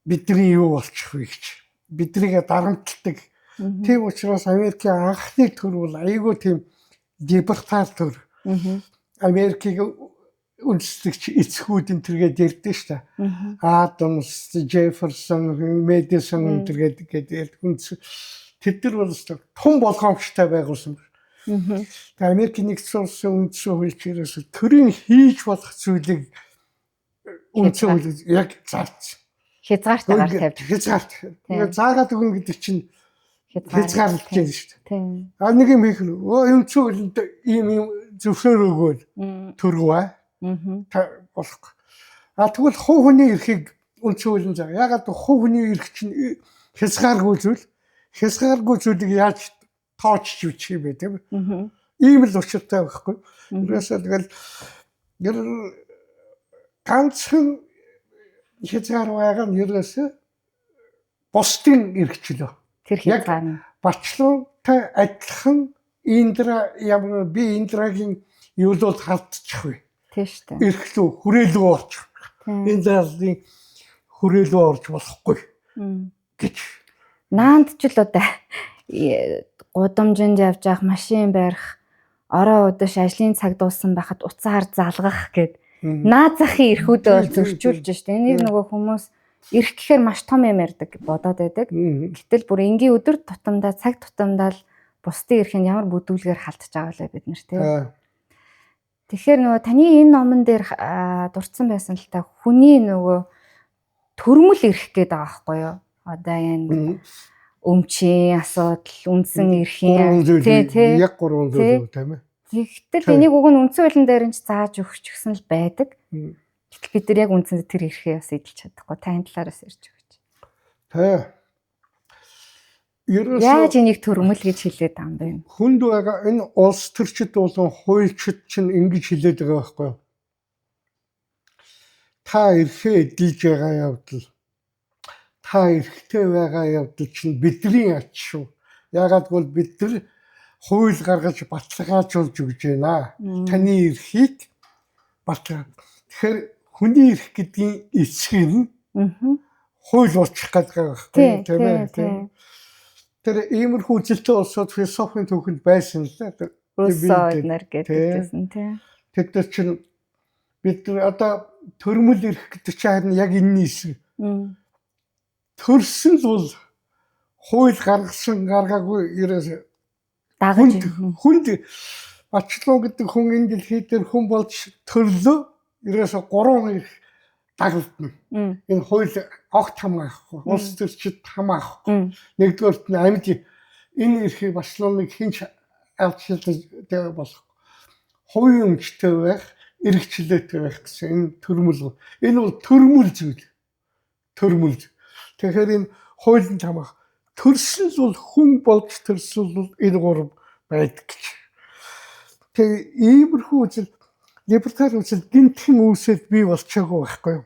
бидний юу болчих вэ гэж. Биднийг дарамтлагдаг. Тийм учраас Америкийн анхны төр бол айгүй тийм либертар төр. Америкийг үндэслэгч эцгүүд энэ төргээд ярьдэн шүү дээ. Адамс, Джефферсон, Мэдисон энэ төргээд ярьдаг. Тэд нар бол том болгоомжтой байгуулсан. Тэгээд Америкийн нэгдсэн улсын үндсэн хуулиараас төрийн хийж болох зүйлийг үндсэн хууль яг заасан. Хязгаартайгаар тавьж. Хязгаарт. Тэгээд заагаад өгнө гэдэг чинь хязгаарлаж байна шүү дээ. Тийм. А нэг юм хийх нь үндсэн хуулинд ийм зөвшөөр өгөөд төргөө та болох. Тэгвэл хувь хүний эрхийг үнцүүлэн заа. Ягаад хувь хүний эрх чинь хязгааргүй зүйлийг яаж тоочж бичих юм бэ тийм үү? Ийм л учиртай байхгүй. Ерөөсөө тэгэл ганцхан хязгаар байгаа нь ерөөсөө бусдын эрхчлөө. Тэр хязгаар нь Бачлуутай адилхан би индрагийн юулууд халдчих вэ? Тийм шүү дээ. Эрхлүү хүрээлүү орчих. Энэ залын хүрээлүү орж болохгүй гэж. Наанд ч л удаа гудамжинд явж явах, машин барих, орой удаж ажлын цаг дууссан байхад уцаар залгах гэд наад захын эрхүүдээ бол зөрчүүлж штэ. Энийг нөгөө хүмүүс эрх гэхээр маш том юм ярьдаг бодоод байдаг. Гэтэл бүр энгийн өдөр тутамдаа цаг тутамдаа л бусдын эрхийг ямар бүдүүлгээр халтж байгаа вэ бид нар тийм. Тэгэхээр нөгөө таны энэ номон дээр дурдсан байсан л та хүний нөгөө төрмөл эрх гэдэг байгаа байхгүй юу? Одоо энэ өмчийн асуудал, үндсэн эрхийн яг 3 зүйл тийм ээ. Тэгтэл энийг уг нь үндсэн хуулийн дээр нь ч зааж өгч гисэн л байдаг. Гэтэл бид нар яг үндсэндээ тэр эрхээ бас эдэлж чадахгүй. Таны талаараас ирж өгч. Яаж энийг төрмөл гэж хэлээд байгаа юм бэ? Хүнд байгаа энэ улс төрчид болон хуульчид чинь ингэж хэлээд байгаа байхгүй юу? Та эрхээ эдэлж байгаа явдал, та эрхтэй байгаа явдал чинь бидний ач шүү. Ягаад гэвэл бид нар хууль гаргаж баталгаажуулж өгч байна. Таны эрхийг тэгэхээр хүний эрх гэдгийн эсрэг нь хууль болчих гэдэг байгаа тийм ээ. Тэр иймэрхүү үзэлтэй улсууд философийн түүхэнд байсан л да. Руссо эднэр гэдэгсэн тийм. Тэд нар чинь бид одоо төрмөл эрх гэдэг чинь харин яг энэний эсрэг. Төрсөн л бол хууль гаргаагүй ерөөсөө хүнд Бачлуу гэдэг хүн энэ дэлхий дээр хүн болж төрлөө ерөөсөө 3 эрх дагагдана. Энэ хууль огт хамаахгүй, улс төрчид хамаахгүй. Нэгдүгээрт нь амьд энэ эрхийг Бачлууныг хинч авч хэлдэг болох. Хувийн өмчтэй байх, эрхчлөөтэй байх гэсэн энэ төрмөл. Энэ бол төрмөл зүйл. Тэгэхээр энэ хуулинд хамаах. Төрсөн л бол хүн болж төрсөн бол энэ 3 байдаг гэж. Тэгээ иймэрхүү үзэл либертар үзэл гинтхэн үүсэл бий болчихоогүй байхгүй юу?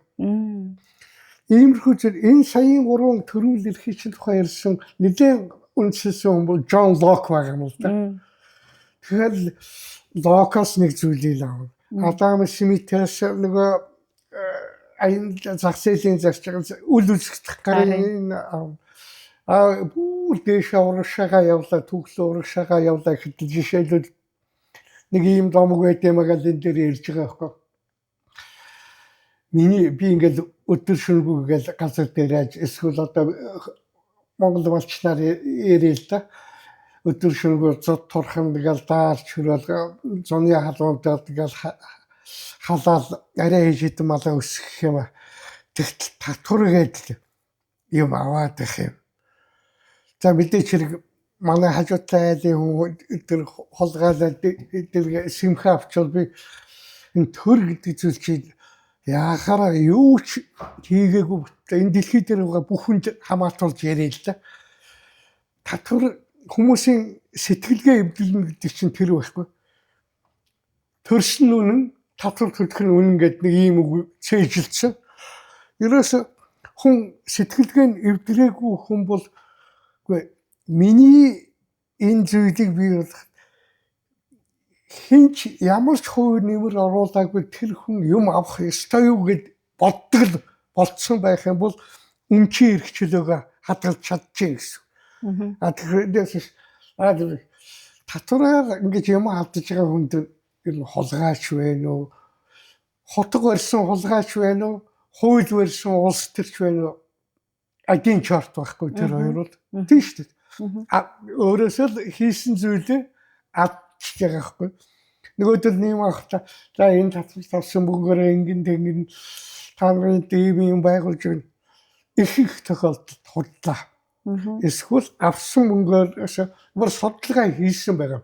Иймэрхүү зүйл энэ саяын 3 төрмөл эрхийг чинь тухай ярьсан нэгэн үндэслэсэн хүн бол Джон Лок байгаа юм л да. Тэгэхээр Локоос нэг зүйлийг авав. Адам Смитээс нөгөө зах зээлийн зарчим үл үзэгдэх гарын бүр дэше урагшаага явлаа, түүхлээ урагшаага явлаа гэхэд жишээлбэл нэг ийм домог байт юм аа энэ дээр ярьж байгаа байхгүй. Би ингээд өдөр шөнөгүй гэж газар дээр яаж эсвэл одоо Монгол малчнаар ярил л да. Өдөр шөнөгүй зод турхан тэгэл даарч хөрөөл зуны халуунтаад тэгэл халаал арай хижид малаа өсгөх юм. Тэгтэл татваргээд юм аваад их юм. За мэдээч хэрэг манай хажуутай айлын хүн тэр холгаалаад тэр симхэ авчвал би энэ төр гэдэг зүйл чинь яхаараа юу ч хийгээгүй энэ дэлхий дээр байгаа бүхэнд хамаатуулж яриа л да. Татвар хүмүүсийн сэтгэлгээ эвдэлнэ гэдэг чинь тэр байхгүй. Төрсөн үнэн татвар төлөх нь үнэн гэдэг нэг ийм үг цээжилсэн. Ерөөсө хүн сэтгэлгээ нь эвдрээгүй хүн бол миний энэ зүйлийг би хинч ямар ч хувь нэмэр оруулаагүй тэр хүн юм авах ёстой юу гэд боддог болцсон байх юм бол өмчийн эрхчлөөгөө хадгалж чадчихэ гэсэн. Тэгэхээр татвараар ингэж юм алдаж байгаа хүнд энэ холгаач вэ нөө хотог барьсан холгаач вэ нөө хууль барьсан улс төрч вэ нөө адийн чарт байхгүй тэр хоёр бол тийм шүү дээ. Өөрөөсөө л хийсэн зүйлээ адчих байгаа байхгүй. Нөгөөдөл нэм авахта за энэ татвар тавсан бүгээрээ ингэн тэнгэн та нарын дэм юм байгуулж байна. Их тохиолдолд худлаа. Эсвэл авсан мөнгөөр бүр судалгаа хийсэн байгаа.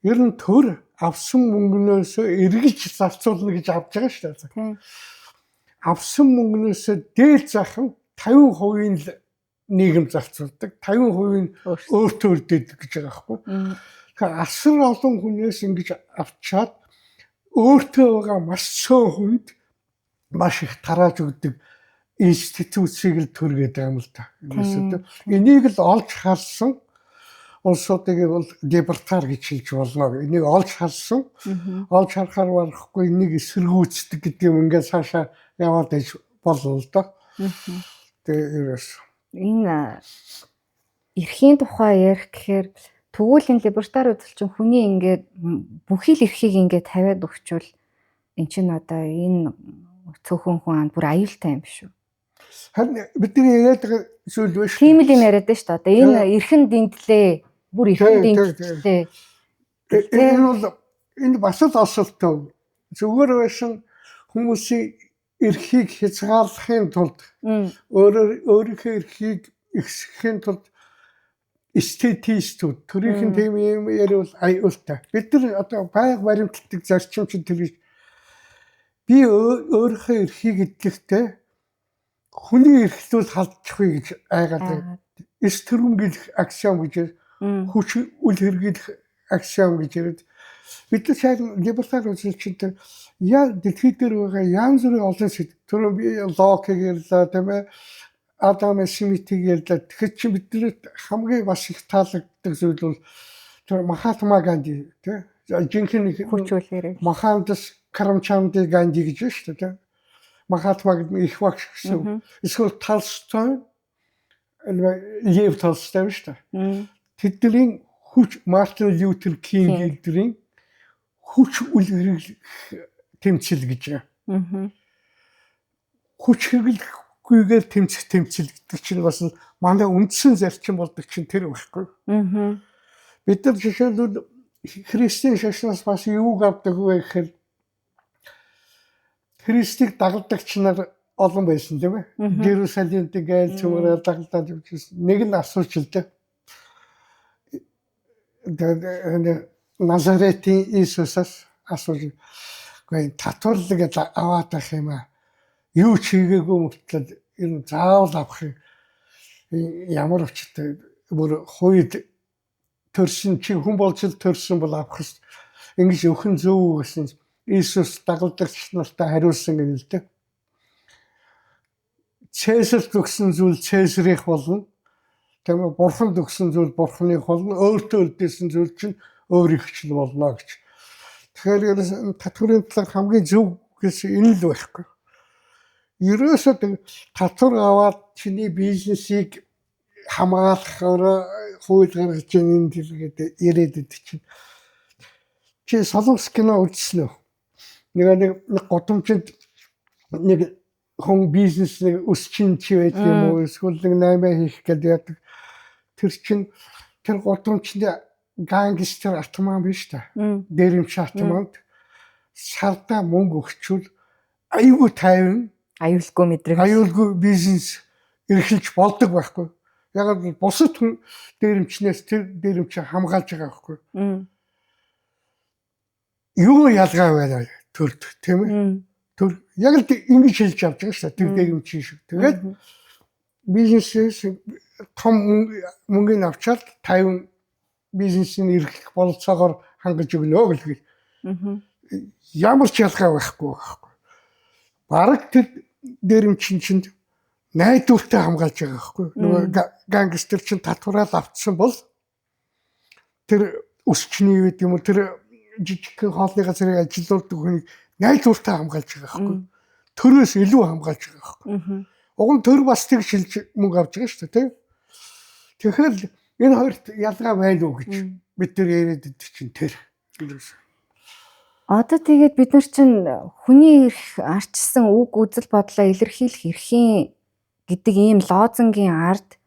Ер нь төр авсан мөнгнөөс эргэж зарцуулна гэж авч байгаа шүү дээ. Тийм. Авсан мөнгнөөс дээд захын 50% л нийгэм зарцуулдаг, 50% нь өөртөө өрдөдөг гэж байгаа байхгүй. Тэгэхээр асар олон хүнээс ингэж авчаад өөртөө байгаа маш цөөн хүнд маш их тарааж өгдөг институцийг л төргээд байгаа юм л та. Энийг л олж харсан улсуудыг бол либертар гэж хэлж болно. Энийг олж харсан, олж харахаар барахгүй энийг эсэргүүцдэг гэдэг юм ингээд цаашаа яваад иж болно л доо. Тэгээ ерөөс энэ эрхийн тухай ярих гэхээр тэгвэл энэ либертар үзэлчин хүний ингээд бүхий л эрхийг ингээд тавиад өгчвөл эн чинь одоо энэ цөөхөн хүн бүр аюултай юм биш үү? харин бидний яриад байгаа зүйл биш. Тийм л юм яриад байна шүү дээ. Одоо энэ эрхэн дэндлээ, бүр эрхэн дэндлээ. Энэ бол энэ бас л осолтой. Зүгээр байсан хүмүүсийн эрхийг хязгаарлахын тулд өөрийнхөө эрхийг ихсэхийн тулд эстетистүүд төрийнхэн тийм юм яриул аюултай. Бид нар одоо байнга баримтлагдаг зарчимчид тэр би өөрийнхөө эрхийг эдлэхдээ хүний эрхлүүл халдчихгүй гэж айгаад эс төрөмгөлөх аксиом гэж хүч үл хэрэглэх аксиом гэж яриад бид нар шал либертар үзэлчтэй яа дэлхийд дээр байгаа янз бүрийн олон сэдв түрүү би Локиг ярьлаа тийм ээ Адам Смитийг ярьлаа тэгэхээр чи биднэрт хамгийн бас их таалагддаг зүйл бол тэр Махатма Ганди тийм жинхэнэ хүч үл хэрэг Мохаммед Карамчанди Ганди гэж байна шүү дээ. Махатмаг их багш гэсэн. Эсвэл Толстой, Лев Толстой шүү дээ. Тэдний хүч Мартин Лютер Кинг эдгэрийн хүч үл хэрэглэх тэмцэл гэж байна. Хүч хэрэглэхгүйгээр тэмцэх тэмцэл гэдэг чинь бас манай үндсэн зарчим болдог чинь тэр байхгүй. Бид нар жишээлбэл христийн шашнаас бас юуг авдаг вэ гэхээр Христийг дагалдагч нар олон байсан тийм ээ. Иерусалимд гээл цөмөрөөр дагалдаад явжсэн. Нэг нь асууж л дээ. Назаретийн Иесусаас асууж үгүй татварлаг аваад байх юм аа. Юу ч хийгээгүй мөртлөө энэ заавал авах юм. Ямар учиртай бүр хойд төрсөн чи хүн болж л төрсөн бол авах хэв. Ингэж өхөн зөв гэсэн Иесус дагалдагч нартай хариулсан гэнэ л дээ. Цэсарт өгсөн зүйл Цэсарих болно. Тэгмээ бурханд өгсөн зүйл бурханых болно. Өөртөө үлдээсэн зүйл чинь өөрийнх чинь болно гэж. Тэгэхээр татврын талаар хамгийн зөв гэсэн энэ л байхгүй. Ерөөсөө татвар аваад чиний бизнесийг хамгаалахаар хууль гаргаж ийн гэдэг ирээдүйд чинь. Чи Солонгос кино үзсэн үү? Нэг годомчид нэг хүн бизнесийг өсчин чи байдаг юм уу? Эсвэл нэг наймаа хийх гэдэг яадаг. Тэр чинь тэр годомчид гангстер атман биш та. Дээрэмч атманд сарда мөнгө өгчүүл аюулгүй тайван аюулгүй мэдрэг аюулгүй бизнес эрхэлж болдог байхгүй. Яг л бусад хүн дээрэмчнээс тэр дээрэмч хамгаалж байгаа байхгүй. Юу ялгаа байна төрд тийм ээ. Төр яг л ингэж хэлж авч байгаа шүү дээ. Тэр дээрэмч шиг. Тэгээд бизнесээс том мөнгөний авчаад 50 бизнесийн эрхлэх бололцоогоор хангаж өгнө гэх. Ямар ч ялгаа байхгүй. Бараг тэр дээрэмчин чинь найдвартай хамгаалж байгаа байхгүй. Нөгөө гангстер чинь татвараа авцсан бол тэр өсчний үед юм уу тэр жижиг хоолны газрыг ажилуулдаг хүнийг найдвартай хамгаалж байгаа байхгүй. Төрөөс илүү хамгаалж байгаа байхгүй. Уг нь төр бас тэг шилж мөнгө авч байгаа шүү дээ тийм. Тэгэхээр энэ хоёрт ялгаа байна уу гэж бид нар яриад идэг чинь тэр. Одоо тэгээд бид нар чинь хүний эрх арчсан үг үзэл бодлоо илэрхийлэх эрхийн гэдэг ийм лозунгийн ард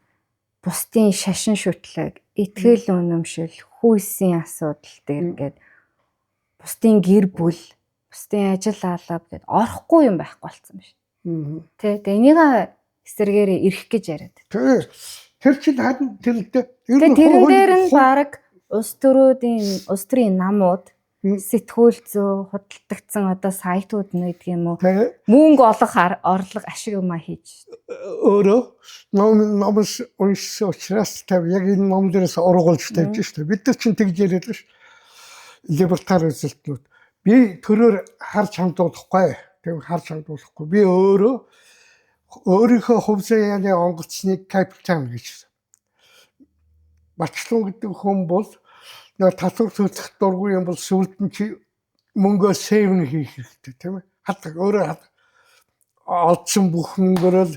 бусдын шашин шүтлэг, итгэл үнэмшил, хүйсийн асуудал дээр ингээд бусдын гэр бүл, бусдын ажил алба гэд орохгүй юм байхгүй болсон биш. Тэ энийг эсэргээр эрх гэж яриад. Тэр чинь харин тэрнтэй тэрэн дээр нь баг улс төрийн намууд сэтгүүл зөө худалдагдсан одоо сайтууд нь гэдэг юм уу? Тэгээ Мөнгө олох орлого ашиг юмаа хийж. өөрөө номс уншсан учраас яг энэ ном дээрээс ургуулж тавьж штэ. Бид нар чинь тэгж яриад ш. Либертар үзэлтнүүд. Би төрөөр харж хандуулахгүй. Тэг харж хандуулахгүй. Би өөрийнхөө хувь заяаны онгоцныг капитал гэж. Бачлуу гэдэг хүн бол нэг татвар төлөх дургүй юм бол сүлд нь чи мөнгөө сейвинг хийх хэрэгтэй тийм ээ. Хатаг өөрөө олдсон бүх мөнгөөр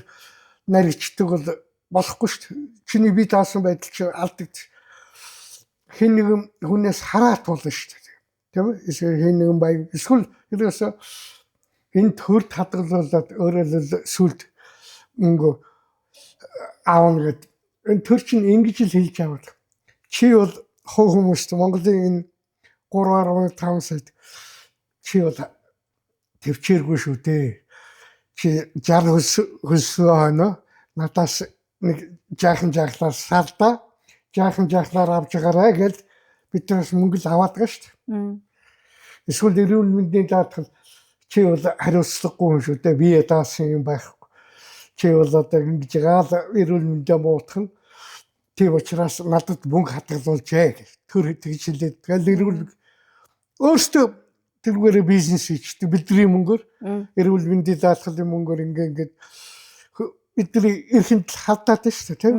нарийчдаг бол болохгүй шүү дээ. Чиний бие даасан байдал чи алдагдчих. Хэн нэгэн хүнээс хараат болно шүү дээ. Тийм ээ. Эсвэл хэн нэгэн баян эсвэл ерөөсөө энэ төр хадгалуулаад өөрөө сүлд мөнгө аавна гэдэг. Энэ төр чинь ингэж л хэлж аваад. Чи бол хуу хүмүүст Монголын энэ 3.5 сая чи бол төвчээргүй шүү дээ. Чи 60 хөлсөө хойно надаас нэг жаахан жааглаар сарда жаахан жааглаар авч байгаарай гэж биднээс мөнгө л аваад байгаа шүү дээ. Эсвэл эрүүл мэндийн даатгал чи бол хариуцлагагүй хүн шүү дээ. Бие даасан юм байхгүй. Чи бол одоо ингэж гаал эрүүл мэндээ муутах нь тийм учраас надад мөнгө хадгалуулжээ гэж төр тэгж хэлээд тэгэл эрүүл өөртөө тэргээр бизнес хийдэг бидний мөнгөөр эрүүл мэндийн даатгалын мөнгөөр ингээд бидний эрхэнд халтаад байна шүү дээ тийм.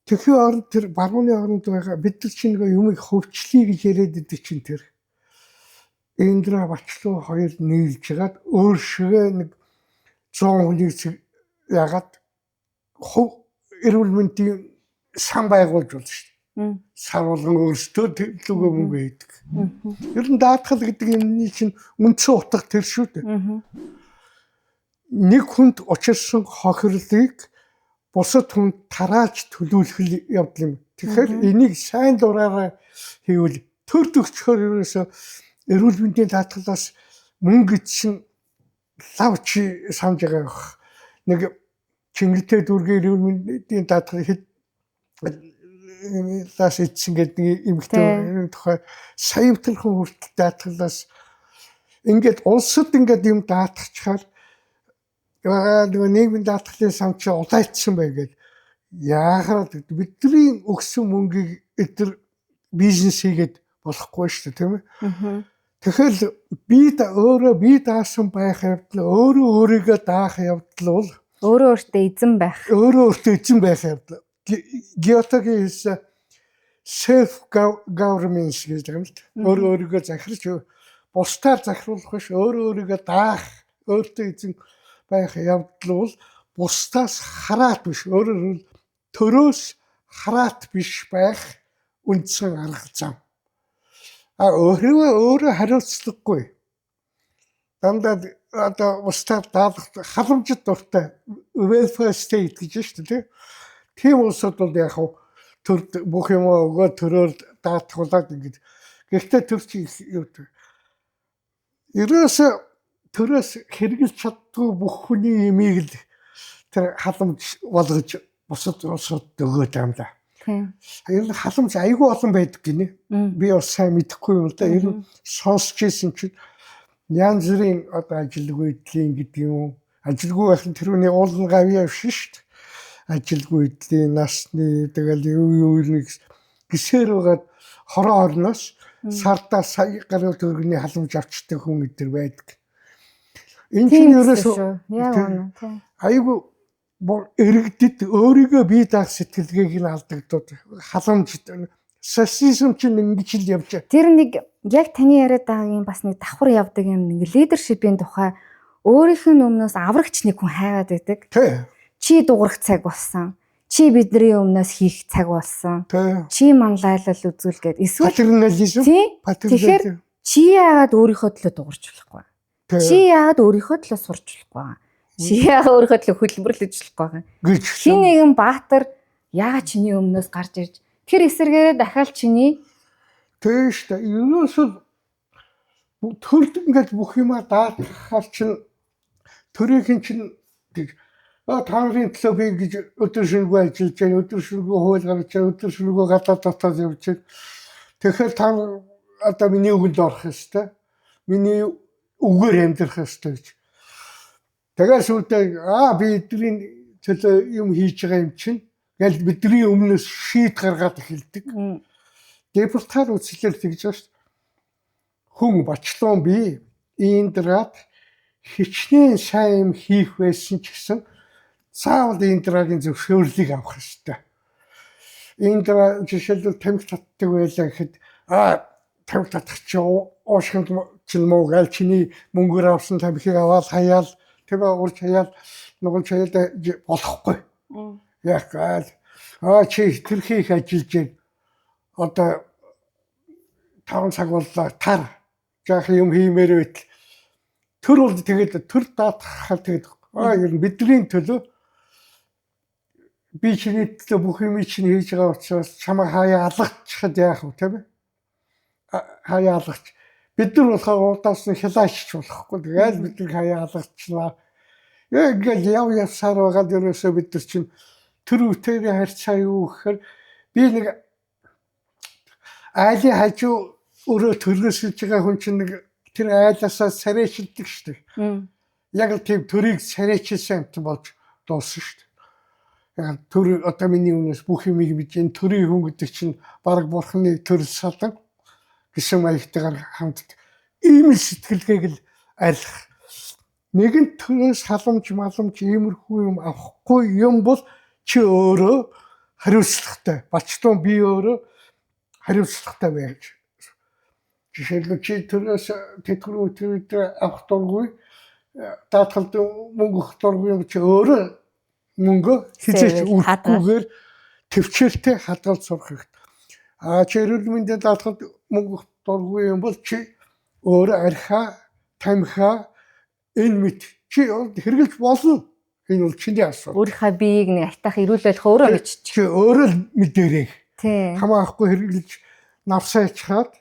Тэхийн оронд тэр барууны оронд байгаа бид нар чинь нэг юмыг хөвчлөе гэж яриад идэг чинь тэр Индра Бачлуу хоёр нийлж хагаад өөр шигээ нэг 100 хүнийг ягаад эрүүл мэндийн сан байгуулж болно шүү дээ. Сарвалган өөрсдөө төлөвлөгөө мөнгө хийдэг. Ер нь даатгал гэдэг юмний чинь үндсэн утга тэр шүү дээ. Нэг хүнд учирсан хохирлыг бусад хүнд тарааж төлөвлөх явдал юм. Тэгэхээр энийг сайн дураараа хийвэл төр төгчхөр ерөөсөө эрүүл мэндийн даатгалаас мөнгө чинь лавчи санаж байгаа. Нэг Чингэлтэй дүүргийн эрүүл мэндийн даатгал лаас эцсэн гэдэг эмэгтэй тухай саявтлхан хүртэл даатгалаас ингээд улсад ингээд юм даатгачаар нөгөө нийгмийн даатгалын сан чи удаачсан байгаад яагаад бидний өгсөн мөнгийг эдгээр бизнес хийгээд болохгүй шүү дээ тийм ээ. Тэгэхээр өөрөө би даасан байх явдал өөрийгөө даах явдал бол Өөртөө эзэн байх. Өөртөө эзэн байх явдал. Геотагийн self governance гэж юм л да. Өөрийгөө захирч бусдаар захируулах биш өөрийгөө даах өөртөө эзэн байх явдал бол бусдаас хараат биш өөрөөр төрөөс хараат биш байх үндсэн арга зам. Өөрөө хариуцлагагүй. Дандаа одоо бусдаар даалгах халамжид дуртай welfare state гэж шүү дээ. Тийм улсууд бол яг төр бүх юм өгөө төрөөр даатгуулаад ингэж. Гэхдээ төр чи юу вэ? Ерөөсө төрөөс хэрэгжилж чаддгүй бүх хүний имийг л тэр халамж болгож бусад улсууд өгөөд юм да. Ер нь халамж айгүй олон байдаг гинэ. Би бас сайн мэдэхгүй юм л да. Ер нь сонсч ирсэн чинь янз бүрийн одоо ажилгүй эдлийн гэдэг юм. Ажилгүй байх нь тэрүүний уулын гавьяа биш шүү дээ. Ажилгүй эдлийн насны тэгэл юу нэг гисээр байгаад хорон орноос сардаа сая гаруй төгрөгийн халамж авчдаг хүн эдэр байдаг. Энэ чинь ерөөсөө айгүй эргэдэд өөрийгөө бие даах сэтгэлгээг нь алдагдаад халамж социализм чинь ингэж л явж байгаа. Тэр нэг яг таны яриад байгаагийн бас нэг давхар явдаг юм нэг лидершипийн тухай өөрийнх нь өмнөөс аврагч нэг хүн хайгаад байдаг. Чи дуурах цаг болсон. Чи бидний өмнөөс хийх цаг болсон. Чи манлайлал үзүүл гээд эсвэл тэгэхээр чи яагаад өөрийнхөө төлөө дуурч болохгүй? Чи яагаад өөрийнхөө төлөө сурч болохгүй? Чи яагаад өөрийнхөө төлөө хөдөлмөрлөж болохгүй? Хин нэгэн баатар яагаад чиний өмнөөс гарч ирж тэр эсэргээрээ дахиад чиний тийш та ерөөсөө төрд ингээд бүх юмаа даатгахаар чинь төрийн чинь та нарын төлөө би гэж өдөр шөнөгүй ажиллаж байна, өдөр шөнөгүй хууль гаргаж байна, өдөр шөнөгүй гадаад дотоод явж байна. Тэгэхээр та одоо миний үгэнд орох ёстой. Миний үгээр амьдрах ёстой гэж. Тэгээс үүдээ би эдний төлөө юм хийж байгаа юм чинь гэл бидний өмнөөс шийд гаргаад эхэлдэг. Депортаар үслэл тэгж байна шүү. Хүн бочлон би Индрад хичнээн сайн юм хийх байсан ч гэсэн заавал Индрагийн зөвшөөрлийг авах ёстой. Индра жишээлбэл тамхи татдаг байлаа гэхэд тамхи татах чи уушгинд ч юм уу гайл чиний мөнгөөр авсан тамхиг аваад хаяал тэгээ урж хаяал нугалж хаяал болохгүй. Яг гайл чи тэрхий их ажиллаж байна. Одоо 5 цаг боллоо тар жаах юм хиймээр байтал төр бол тэгээд төр даатгахаар тэгээд ер нь бидний төлөө би чиний төлөө бүх юм чинь хийж байгаа учраас чамайг хаяа алгачихад яах вэ тийм ээ? Хаяа алгач. Бид нар болохоор удаас нь хилаачч болохгүй. Тэгээд бид нар хаяа алгачлаа. Яг яв явсаар байгаа дөрөөсөө бид нар чинь төр үтэрийн харьцаа юу гэхээр би нэг айлын хажуу өөрөө төрөөсөж байгаа хүн чинь нэг тэр айлаасаа сарайчилдаг шүү дээ. Яг л тийм төрийг сарайчилсан юм болж дууссан шүү дээ. Яг төр одоо миний өмнөөс бүх юмыг бич энэ төрийн хүн гэдэг чинь баг бурхны төрөл салан гэсэн маягтайгаар хамтд ийм сэтгэлгээг л арилгах. Нэгэн төрөөс халамж маламж иймэрхүү юм авахгүй юм бол чи өөрөө хариуцлагатай. Бачлон би өөрөө хариуцлагатай байж. Жишээлбэл чи төрөөс тэтгэврийн өдрөөр авах дургүй даатгалд мөнгө өгөх дургүй юм чи өөрөө мөнгө хизээч үрхгүйгээр төвчээртэй хадгалж сурах хэрэгтэй. Чи эрүүл мэндийн даатгалд мөнгө өгөх дургүй юм бол чи өөрөө архиа, тамхиа энэ мэд чи хэрэглэж болно. Энэ бол чиний асуудал. Өөрийнхөө биеийг нэг айтах эрүүлэх өөрөө мэдчих. Чи өөрөө мэдэрээ. Тий. Хамаахгүй хэрэглэж навсаа ичхаад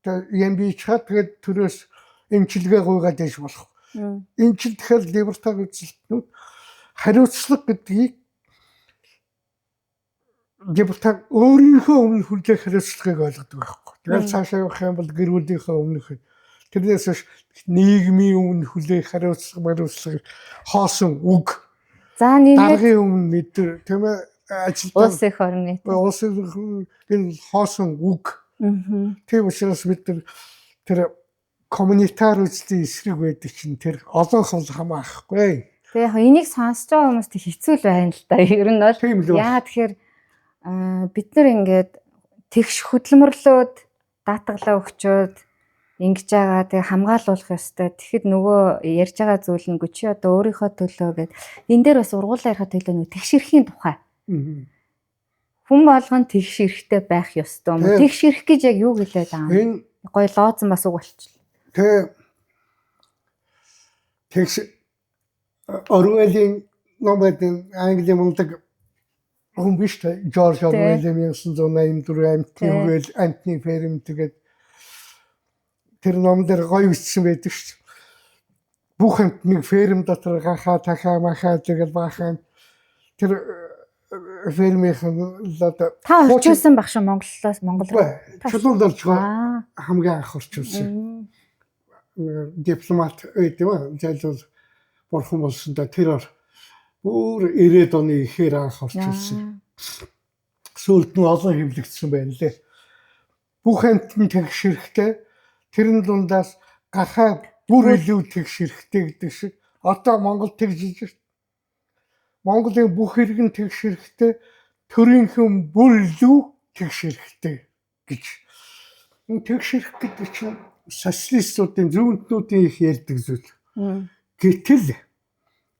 юм бичхад тэгээд төрөөс эмчилгээ гуйгаад яж болох. Энэ чинь тэгэхээр либертар үзэлтнүүд хариуцлага гэдгийг либертар өөрийнхөө өмнө хүлээх хариуцлагыг ойлгодог байхгүй. Тэгээд цаашаа явах юм бол гэр бүлийнхээ өмнөх тэрнээс биш нийгмийн өмнө хүлээх хариуцлага хоосон үг. За нэмээд даргын өмнө мэдэр тийм ээ ажилтан улс их орны энэ хоосон үг. Тийм учраас бид тэр коммунитар үзлийн эсрэг байдаг чинь тэр олон хол хамаахгүй. Тэгээ яг энийг сонсож байгаа хүмүүст хэцүү л байна л да. Ер нь бол яа тэгэхээр бид нар ингээд тэгш хөдөлмөрлөөд даатгалаа өгчөөд ингэж байгаа тэгээ хамгаалуулах ёстой. Тэгэхэд нөгөө ярьж байгаа зүйл нь чи одоо өөрийнхөө төлөө гэд энэ дээр бас ургуулаа ярих төлөө нөгөө тэгш эрхийн тухай. Хүн болгон тэгш эрэхтэй байх ёстой юм. Тэгш эрэх гэж яг юу гэлээд байгаа юм? Гой лооцсон бас үг болчихлоо. Тэгш Орвелийн номын Англи мундаг хүн биш тэ Жорж Орвел 1984 амтны ферм тэгээд тэр ном дээр гоё бичсэн байдаг шүү дээ. Бүх амтны ферм дотор гахаа тахаа махаа тэгэл бахан тэр фермийн одоо та орчуулсан баг шүү Монголоос Монголоо. Чулуунд орж байгаа хамгийн анх орчуулсан. Дипломат гэдэг нь бурхан болсон да тэр бүр 90-ад оны ихээр анх орчуулсан. Сүүлд нь олон хэвлэгдсэн байна лээ. Бүх амтны тэгш эрэхтэй тэрэн дундаас гахаа бүр илүү тэгш эрэхтэй гэдэг шиг одоо Монгол тэгж хийж. Монголын бүх иргэн тэгш эрэхтэй төрийнхэн бүр илүү тэгш эрэхтэй гэж. Энэ тэгш эрэх гэдэг чинь социалистуудын зөвхөнтнүүдийн их ярьдаг зүйл. Гэтэл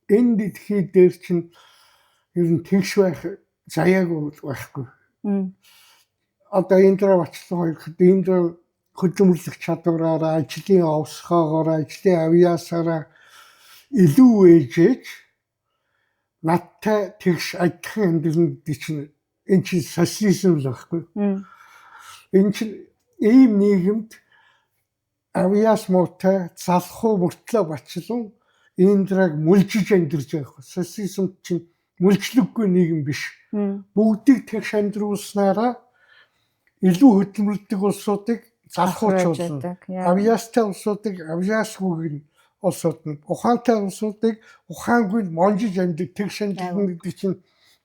энэ дэлхий дээр чинь ер нь тэгш байх заяагүй байхгүй. Одоо энэ дээр очлоо хоёр хэд энэ дээр хөдөлмөрлөх чадвараараа, ажлын овсгоогоор, ажлын авьяасаараа илүү ээжэж надтай тэгш адилхан амьдрал гэдэг чинь энэ чинь социализм л байхгүй. Энэ чинь ийм нийгэмд авьяас муутай залхуу мөртлөө бачлан Индраг мүлжиж амьдарч байгаа. Социализм чинь мүлжлэггүй нийгэм биш. Бүгдийг тэгш амьдруулснараа илүү хөдөлмөрлөдөг улсуудыг залхуучуулна. Авьяастай улсуудыг авьяасгүйг нь улсууд нь ухаантай улсуудыг ухаангүй нь монжиж амьд тэгш шанална гэдэг чинь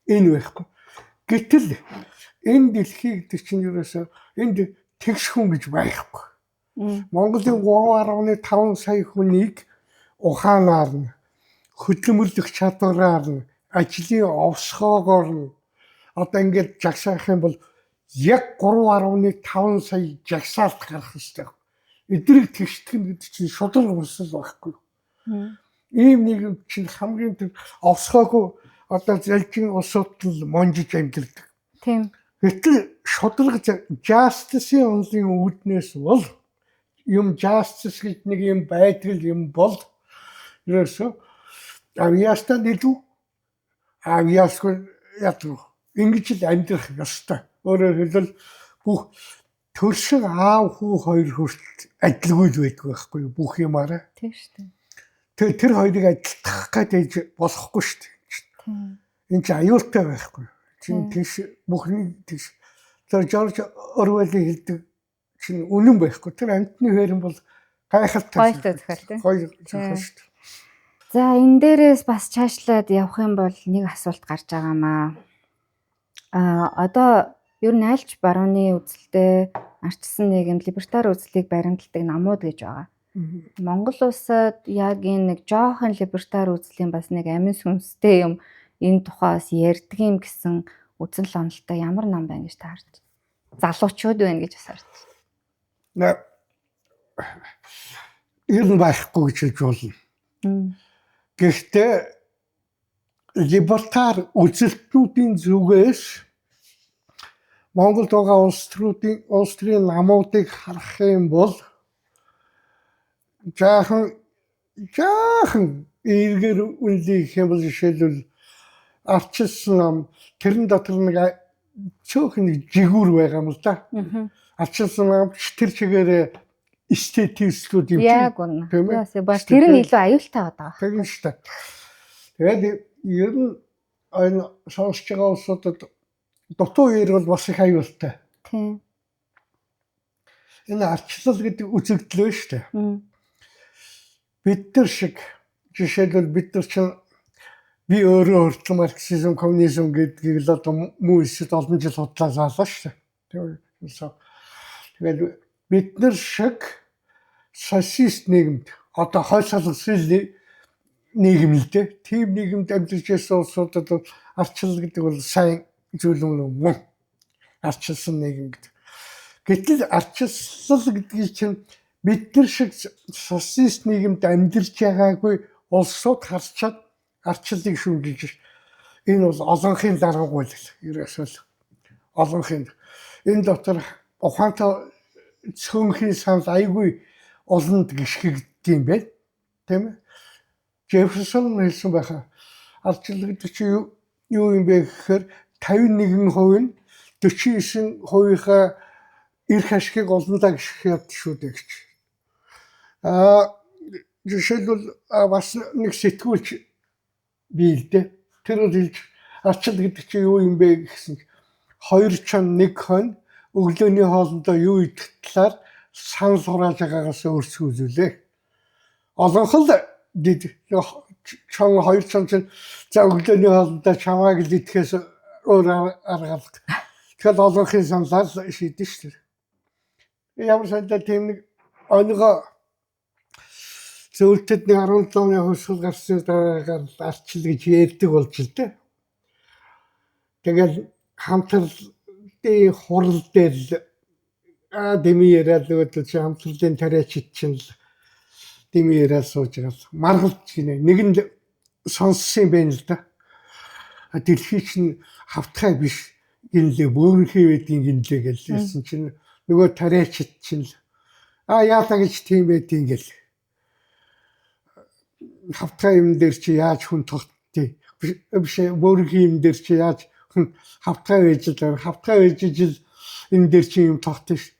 энэ байхгүй. Гэтэл энэ дэлхий гэдэг чинь ерөөсөө энд тэгш хүн гэж байхгүй. Монголын 3.5 сая хүнийг ухаанаар нь хөдөлмөрлөх чадвараар нь ажлын овсгоогоор нь одоо ингээд жагсаах юм бол яг 3.5 сая жагсаалт гарах хэрэгтэй. Эдрийг тэгштгэн гэдэг чинь шудраг улсал байхгүй. Ийм нэг чинь хамгийн овсгоогүй одоо залжин улсууд л монжиж амьдэрдэг. Тийм. Гэтэл шудраг justice-ийн онлын үүднээс бол юм justice гэж нэг юм байдал юм бол ерөөсөө авьяастай илүү авьяасгүй ядуу ингэж л амьдрах ёстой. Өөрөөр хэлбэл бүх төршин аав хүү хоёр хүртэл адилгүй л байдгүй байхгүй бүх юмараа. Тийм шүү дээ. Тэр хоёрыг адилтгах гэж болохгүй шүү дээ. Энэ ч аюултай байхгүй. Чин тийш бүхний тийш. Тэр Жорж Орвелли хэлдэг чинь үнэн байхгүй. Тэр амтны хэрэн бол гайхалтай. Гоё зөвхөн шүү дээ. За энэ дээрээс бас цаашлаад явах юм бол нэг асуулт гарч байгаамаа. Одоо ер нь альч барууны үзэлтэй арчсан нийгэм либертар үзлийг баримталдаг намууд гэж байгаа. Монгол улсад яг энэ нэг жоохон либертар үзлийн бас нэг амин сүнстэй юм энэ тухаас ярьдаг юм гэсэн үзэл онолтой ямар ном байна гэж таарч. Залуучууд байна гэж асарч. Ер нь байхгүй гэж хэлж болно. Гэхдээ либертар үзэлтнүүдийн зүгээс Монголд байгаа улс төрийн намуудыг харах юм бол жаахан эргээр үнэлэх юм бол жишээлбэл арчилсан нам тэрэн дотор нэг цөөхөн жигүүр байгаа юм л да. Арчилсан нам тэр чигээр эстетикслүүд юм. Яг үнэ. Тэр нь илүү аюултай байгаа. Тийм шүү дээ. Тэгээд ер нь энэ сонсож байгаа улсуудад дутуу үеэр бол бас их аюултай. Тийм. Энэ арчлал гэдэг үзэгдэл байна шүү дээ. Бид нар шиг жишээлбэл бид нар чинь би өөрөө хүртэл марксизм, коммунизм гэдгийг л одоо мөн олон жил худлаа заалаа шүү дээ. Тэгээд бид нар шиг социалист нийгэмд одоо хойд солонгосын нийгэм л дээ. Тийм нийгэмд амьдарч байсан улсуудад арчлал гэдэг бол сайн зүйл юм. Арчилсан нийгэм гэдэг. Гэтэл арчилсан гэдгийг чинь бид нар шиг социалист нийгэмд амьдарч байгаагүй улсууд харчаад арчлалыг шүмжиж энэ бол олонхын даргаггүй л ерөөсөө олонхын энэ дотор ухаантай цөөнхийн санал айгүй олонд гიშгэгдэм байл тийм ээ. Жефферсон хэлсэн байхаа арчлал гэдэг чинь юу юм бэ гэхээр 51% нь 49%-ийнхаа эрх ашигыг олондоо гიშгэх шүү дээ гэж. Жишээлбэл бас нэг сэтгүүлч бий л дээ. Тэр бол хэлж арчлал гэдэг чинь юу юм бэ гэсэн 2 чон 1 хон өглөөний хоолндоо юу идэх талаар санал хурааж байгаагаас өөрсгүүлээ. Олонхол дид чон 2 чон чинь за өглөөний хоолндоо чамааг л идэхээс өөр арга. Тэгэхээр олонхын саналаар шийдэн шүү дээ. Ямар сандаа тийм нэг онгоо зөвлөлтөд нэг 17 оны хувьсгал гарсан дараагаар арчил гэж ярьдаг болж л дээ. Тэгэл хамтралын хурал дээр дэмий яриад нөгөө чи хамтралын тариачид чинь дэмий яриад сууж байгаа маргалж гинэ. Нэг нь сонссон юм байна л да. Дэлхий чинь хавтгай биш гинлээ бөөрхий байдгийн гинлээ гэлсэн чинь нөгөө тариачид чинь яатаа гэж тийм байдгийн гэл. Хавтгай юм дээр чи яаж хүн тогтдгийг биш бөөрхий юм дээр чи яаж хүн хавтгай байж л хавтгай байж ижил энэ дээр чи юм тогтно ш.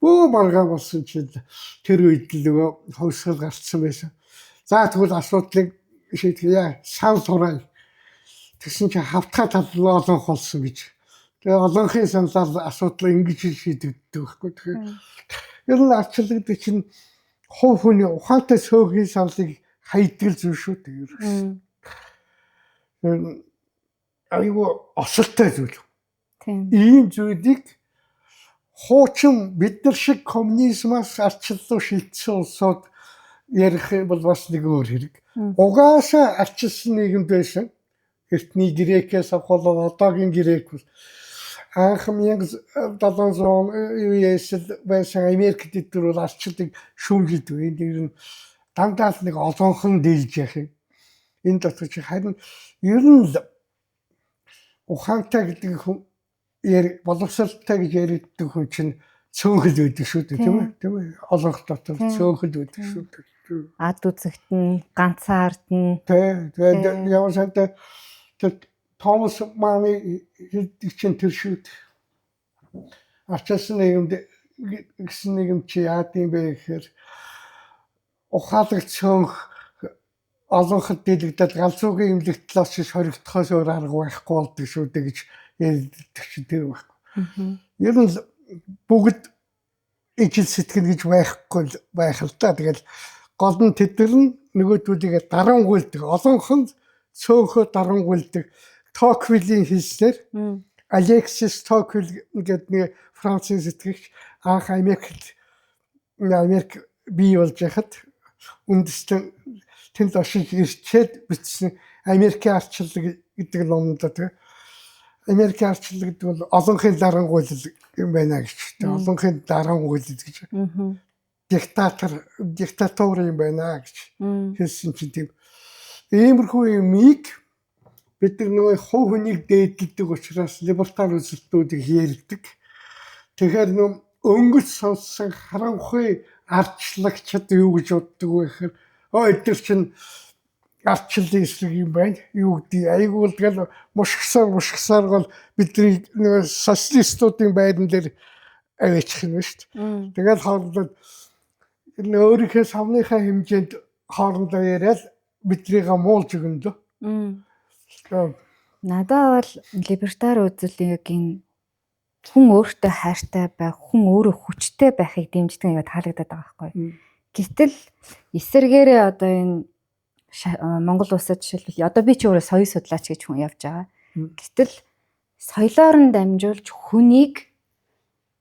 Бөө маргаа болсон чи тэр үед л нөгөө хувьсгал гарцсан байсан. За тэгвэл асуудлыг шийдэе. Санал сураа. Тэгсэн чи хавтгай тал олон болсон гэж. Тэгээ олонхын саналаар асуудал ингэж шийдэгддэг байхгүй. Тэгэхээр Ер нь арчлагддаг чинь хувь хүний ухаантай цөөхний савлыг хайдаг зүйл шүү дээ. Айгу осолтой зүйл. Тийм. Ийм зүйлийг хуучин бид нар шиг коммунизмаас арчлалуу шилжсэн улсууд ярих бол бас нэг өөр хэрэг. Угаасаа арчилсан нийгэмд байсан. Эртний грекээс авахлаа одоогийн грек бол анх 1700 үеэс байсан Америкт дэвтэр бол арчлалыг шүүмжилдэг. Энд ер нь дандаа л нэг олонхон дийлж яах юм. Энэ дотор чи харин ер нь ухаантай гэдэг хүн боловсралтай гэж яригддаг хүн чинь цөөхөл байдаг шүү дээ, тийм ээ? Тийм ээ. Олонх дотор цөөхөл байдаг шүү дээ. Ад үзэгт нь, ганцаард нь. Тэгээд ямар сантай Томас Маны хэлдэг чинь тэр шүү дээ. Арчилсан нийгэмд гэсэн нийгэм чи яад юм бэ гэхээр ухаалаг цөөнх олонход дийлэгдэл галзуугийн имлэгт талаас чи хоригдохоос өөр арга байхгүй болдог шүү дээ гэж ярьдаг чи тэр байхгүй. Ер нь бүгд ижил сэтгэл гэж байхгүй байх л та. Тэгэл гол нь тэдэр нь нөгөөдүүдийг дарангуйлдаг. Олонхонд цөөхөө дарангуйлдаг. Токвилийн хэлснээр Алексис Токвил гэдэг нэг Францын сэтгэгч анх Америк бий болж байхад үндэстэн тэнд очиж ирчээд бичсэн Америкийн арчлал гэдэг номд тэр Америкийн арчлал гэдэг бол олонхын дарангуйлал юм байна гэж. Олонхын дарангуйлал гэж. Диктатор юм байна гэж хэлсэн чинь тийм иймэрхүү юмыг бид нар нөгөө хувь хүнийг дээдэлдэг учраас либертар үзэлтүүдийг ярьдаг. Тэгэхээр өнгөц сонссон харанхуй ардчлагчид юу гэж боддог вэ гэхээр эдгээр чинь ардчлалын эсрэг юм байна. Юу гэдэг айгуул гэл мушгсаар бол бидний нөгөө социалистуудын байран дээр аваачих юм шүү дээ. Тэгээд хоорондоо өөрийнхөө савныхаа хэмжээнд хоорондоо яриад биднийг муулж өгнө. Надад бол либертар үзлийн хүн өөртөө хайртай байх, хүн өөрөө хүчтэй байхыг дэмждэг юм таалагдаад байгаа байхгүй. Гэтэл эсэргээрээ одоо энэ Монгол улсад жишээлбэл одоо би ч өөрөө соёл судлаач гэж хүн явж байгаа. Гэтэл соёлоор нь дамжуулж хүнийг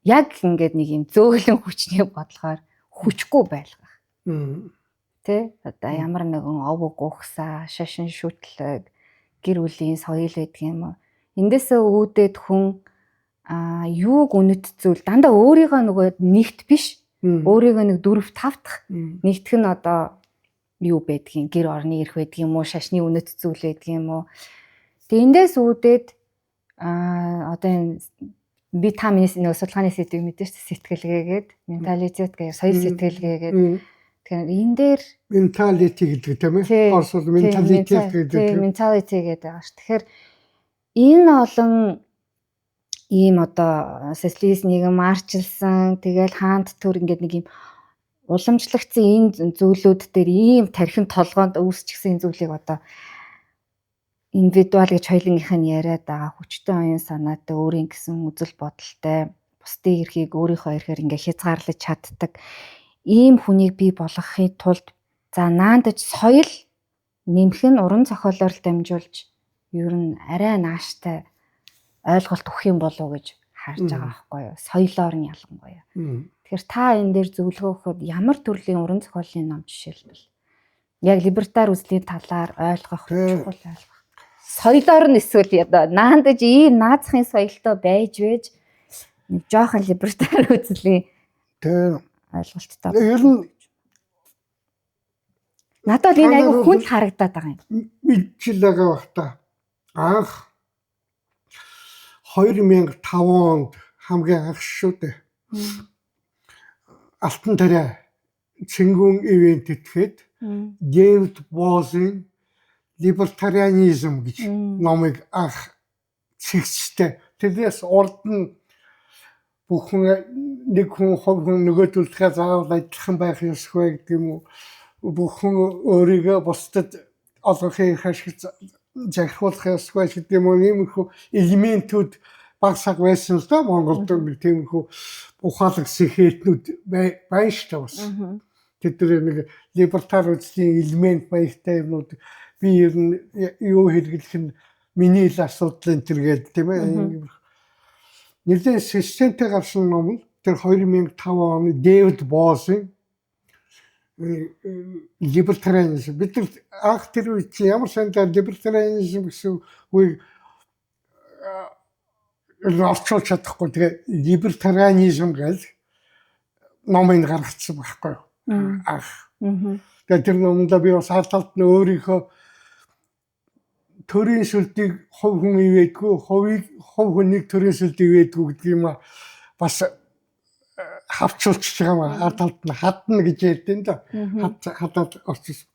яг ингээд нэг юм зөөлөн хүчний бодлохоор хүчгүй байлгах. Тэ одоо ямар нэгэн овог ухсаа, шашин шүтлэг, гэр бүлийн соёл гэдэг юм уу. Эндээсээ үүдээд хүн юуг үнэт зүйл дандаа өөрийгөө нөгөө нэгт биш, өөрийгөө нэг 4 5 дахь нэгтгэх нь одоо юу байдгийг гэр орны ирэх байдаг юм уу, шашны үнэт зүйл байдаг юм уу. Тэгээ эндээс үүдээд одоо энэ би та миний нэг судалгааны сэдвийг мэдээж сэтгэлгээгээд менталитет гэх соёл сэтгэлгээгээд тэгэхээр энэ дээр менталити гэдэг тийм ээ. Оросууд менталитет гэдэг. Менталити гэдэг байгаа ш. Тэгэхээр энэ олон ийм одоо социалист нийгэм арчилсан тэгэл хаант төр ингээд нэг юм уламжлагдсан энэ зүйлүүд дээр ийм тархин толгоонд үүсчихсэн зүйлийг одоо индивидуал гэж хоёулынх нь яриад байгаа хүчтэй оюун санаатай өөрийн гэсэн үзэл бодолтой бусдын эрхийг өөрийнхөө эрхээр ингээ хязгаарлаж чаддаг ийм хүнийг бий болгохын тулд за наандаж соёл нэмэх нь уран зохиолоор дамжуулж ер нь арай нааштай ойлголт өгөх юм болов уу гэж харж байгаа байхгүй юу. Соёлоор нь ялангуяа. Тэгэхээр та энэ дээр зөвлөгөө өгөхөд ямар төрлийн уран зохиолын ном жишээлбэл яг либертар үзлийн талаар ойлгох чухал ойлгох. Соёлоор нь эсвэл одоо наандаж ийм наацхийн соёлтой байж нэг жоохон либертар үзлийн ойлголттой. Ер нь надад энэ айгүй хүнд харагдаад байгаа юм. Мэдчихэл байгаа бах та. Анх 2005 онд хамгийн анх шүү дээ. Алтан тарай цэнгүүн ивент итгэхэд Дэвид Бозын либертарианизм гэж номыг анх цэгцтэй. Тэрнээс урд нь бүхэн нэг хүн хувь хүн нөгөөдөлдөхөө заавал адилхан байх ёсгүй гэдэг юм уу? Бүхэн өөрийгөө бусдад олонхын ашиг захируулах ёсгүй гэдэг юм уу? Иймэрхүү элементүүд баг саг байсан л да Монголд нэг тиймэрхүү ухаалаг сэхэтнүүд байна шүү дээ бас. Тэдгээр нэг либертар үзлийн элемент маягтай юмнууд би ер нь юу хэрэглэх нь миний л асуудал энэ төр гэдэг тийм ээ. Нэгэн системтэй гарсан ном нь тэр 2005 оны Дэвид Боосын либертарианизм. Бид нар анх тэр үед ямар сандаа либертарианизм гэсэн үгийг орчуулж чадахгүй. Тэгээ либертарианизм гэж номыг гаргацсан байхгүй юу? Анх. Тэгээ тэр номонд би бас хаталт нь өөрийнхөө төрийн сүлдийг хувь хүн ивэдгүй, хувь хүнийг төрийн сүлд ивэдгүй гэдэг юм а бас хавчуулчих байгаа маа. Хаталт нь хадна гэж ярьдیں۔ Да. Хадаад орчихсон.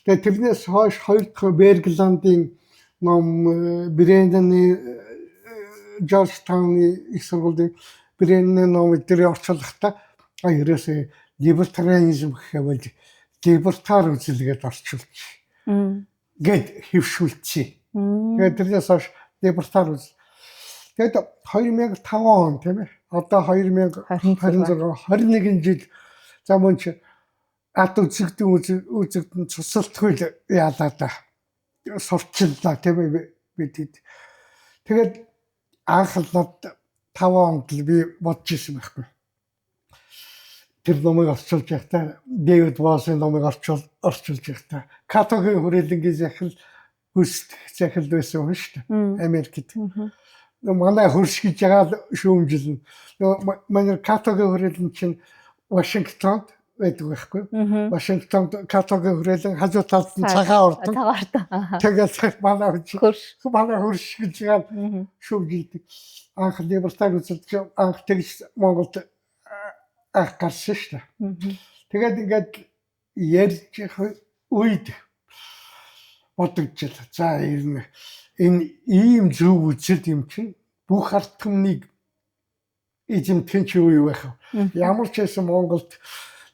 Тэгээ тэрнээс хойш хоёр дахь Бергландын ном Бренданы Жоржтауны их сургуулийн Бренданы ном дээр орчуулахдаа ерөөсөө либертарианизм гэхвэл либертар үзэлгээд орчуулж гэд хэвшүүлчихье. Тэгээд тэрнээс хойш либертар үзэл. Тэгээд 2005 он тийм ээ. Одоо 2026 21 жил за мөн чи ад үзэгдэн цусалтгүй яалаа да. Сурчлаа тийм ээ бид. Тэгээд анх л 5 онд л би бодож ирсэн байхгүй. Тэр номыг орчуулж байхдаа Дэвид Боосын номыг орчуулж байхдаа катогийн хүрээлэнгийн захил захил байсан хүн шүү дээ. Америкт. Манай хөрсгөж байгаа шүүмжил. Манай катогийн хүрээлэн чинь Вашингтонд байдаг байхгүй. Вашингтонд катогийн хүрээлэн хажуу талд нь цагаан ордон. Тэгээд манай хөрсгөж байгаа шүүмжилдэг. Анх либертар үзэлж анх тэгж Монголд анх гарсан шүү дээ. Тэгээд ингээд ярьж үед бодогдчихлаа. За энэ ийм зөв үзэл юм чинь бүх ард түмнийг эзэмтгэн чи юу байх вэ? Ямар ч байсан Монголд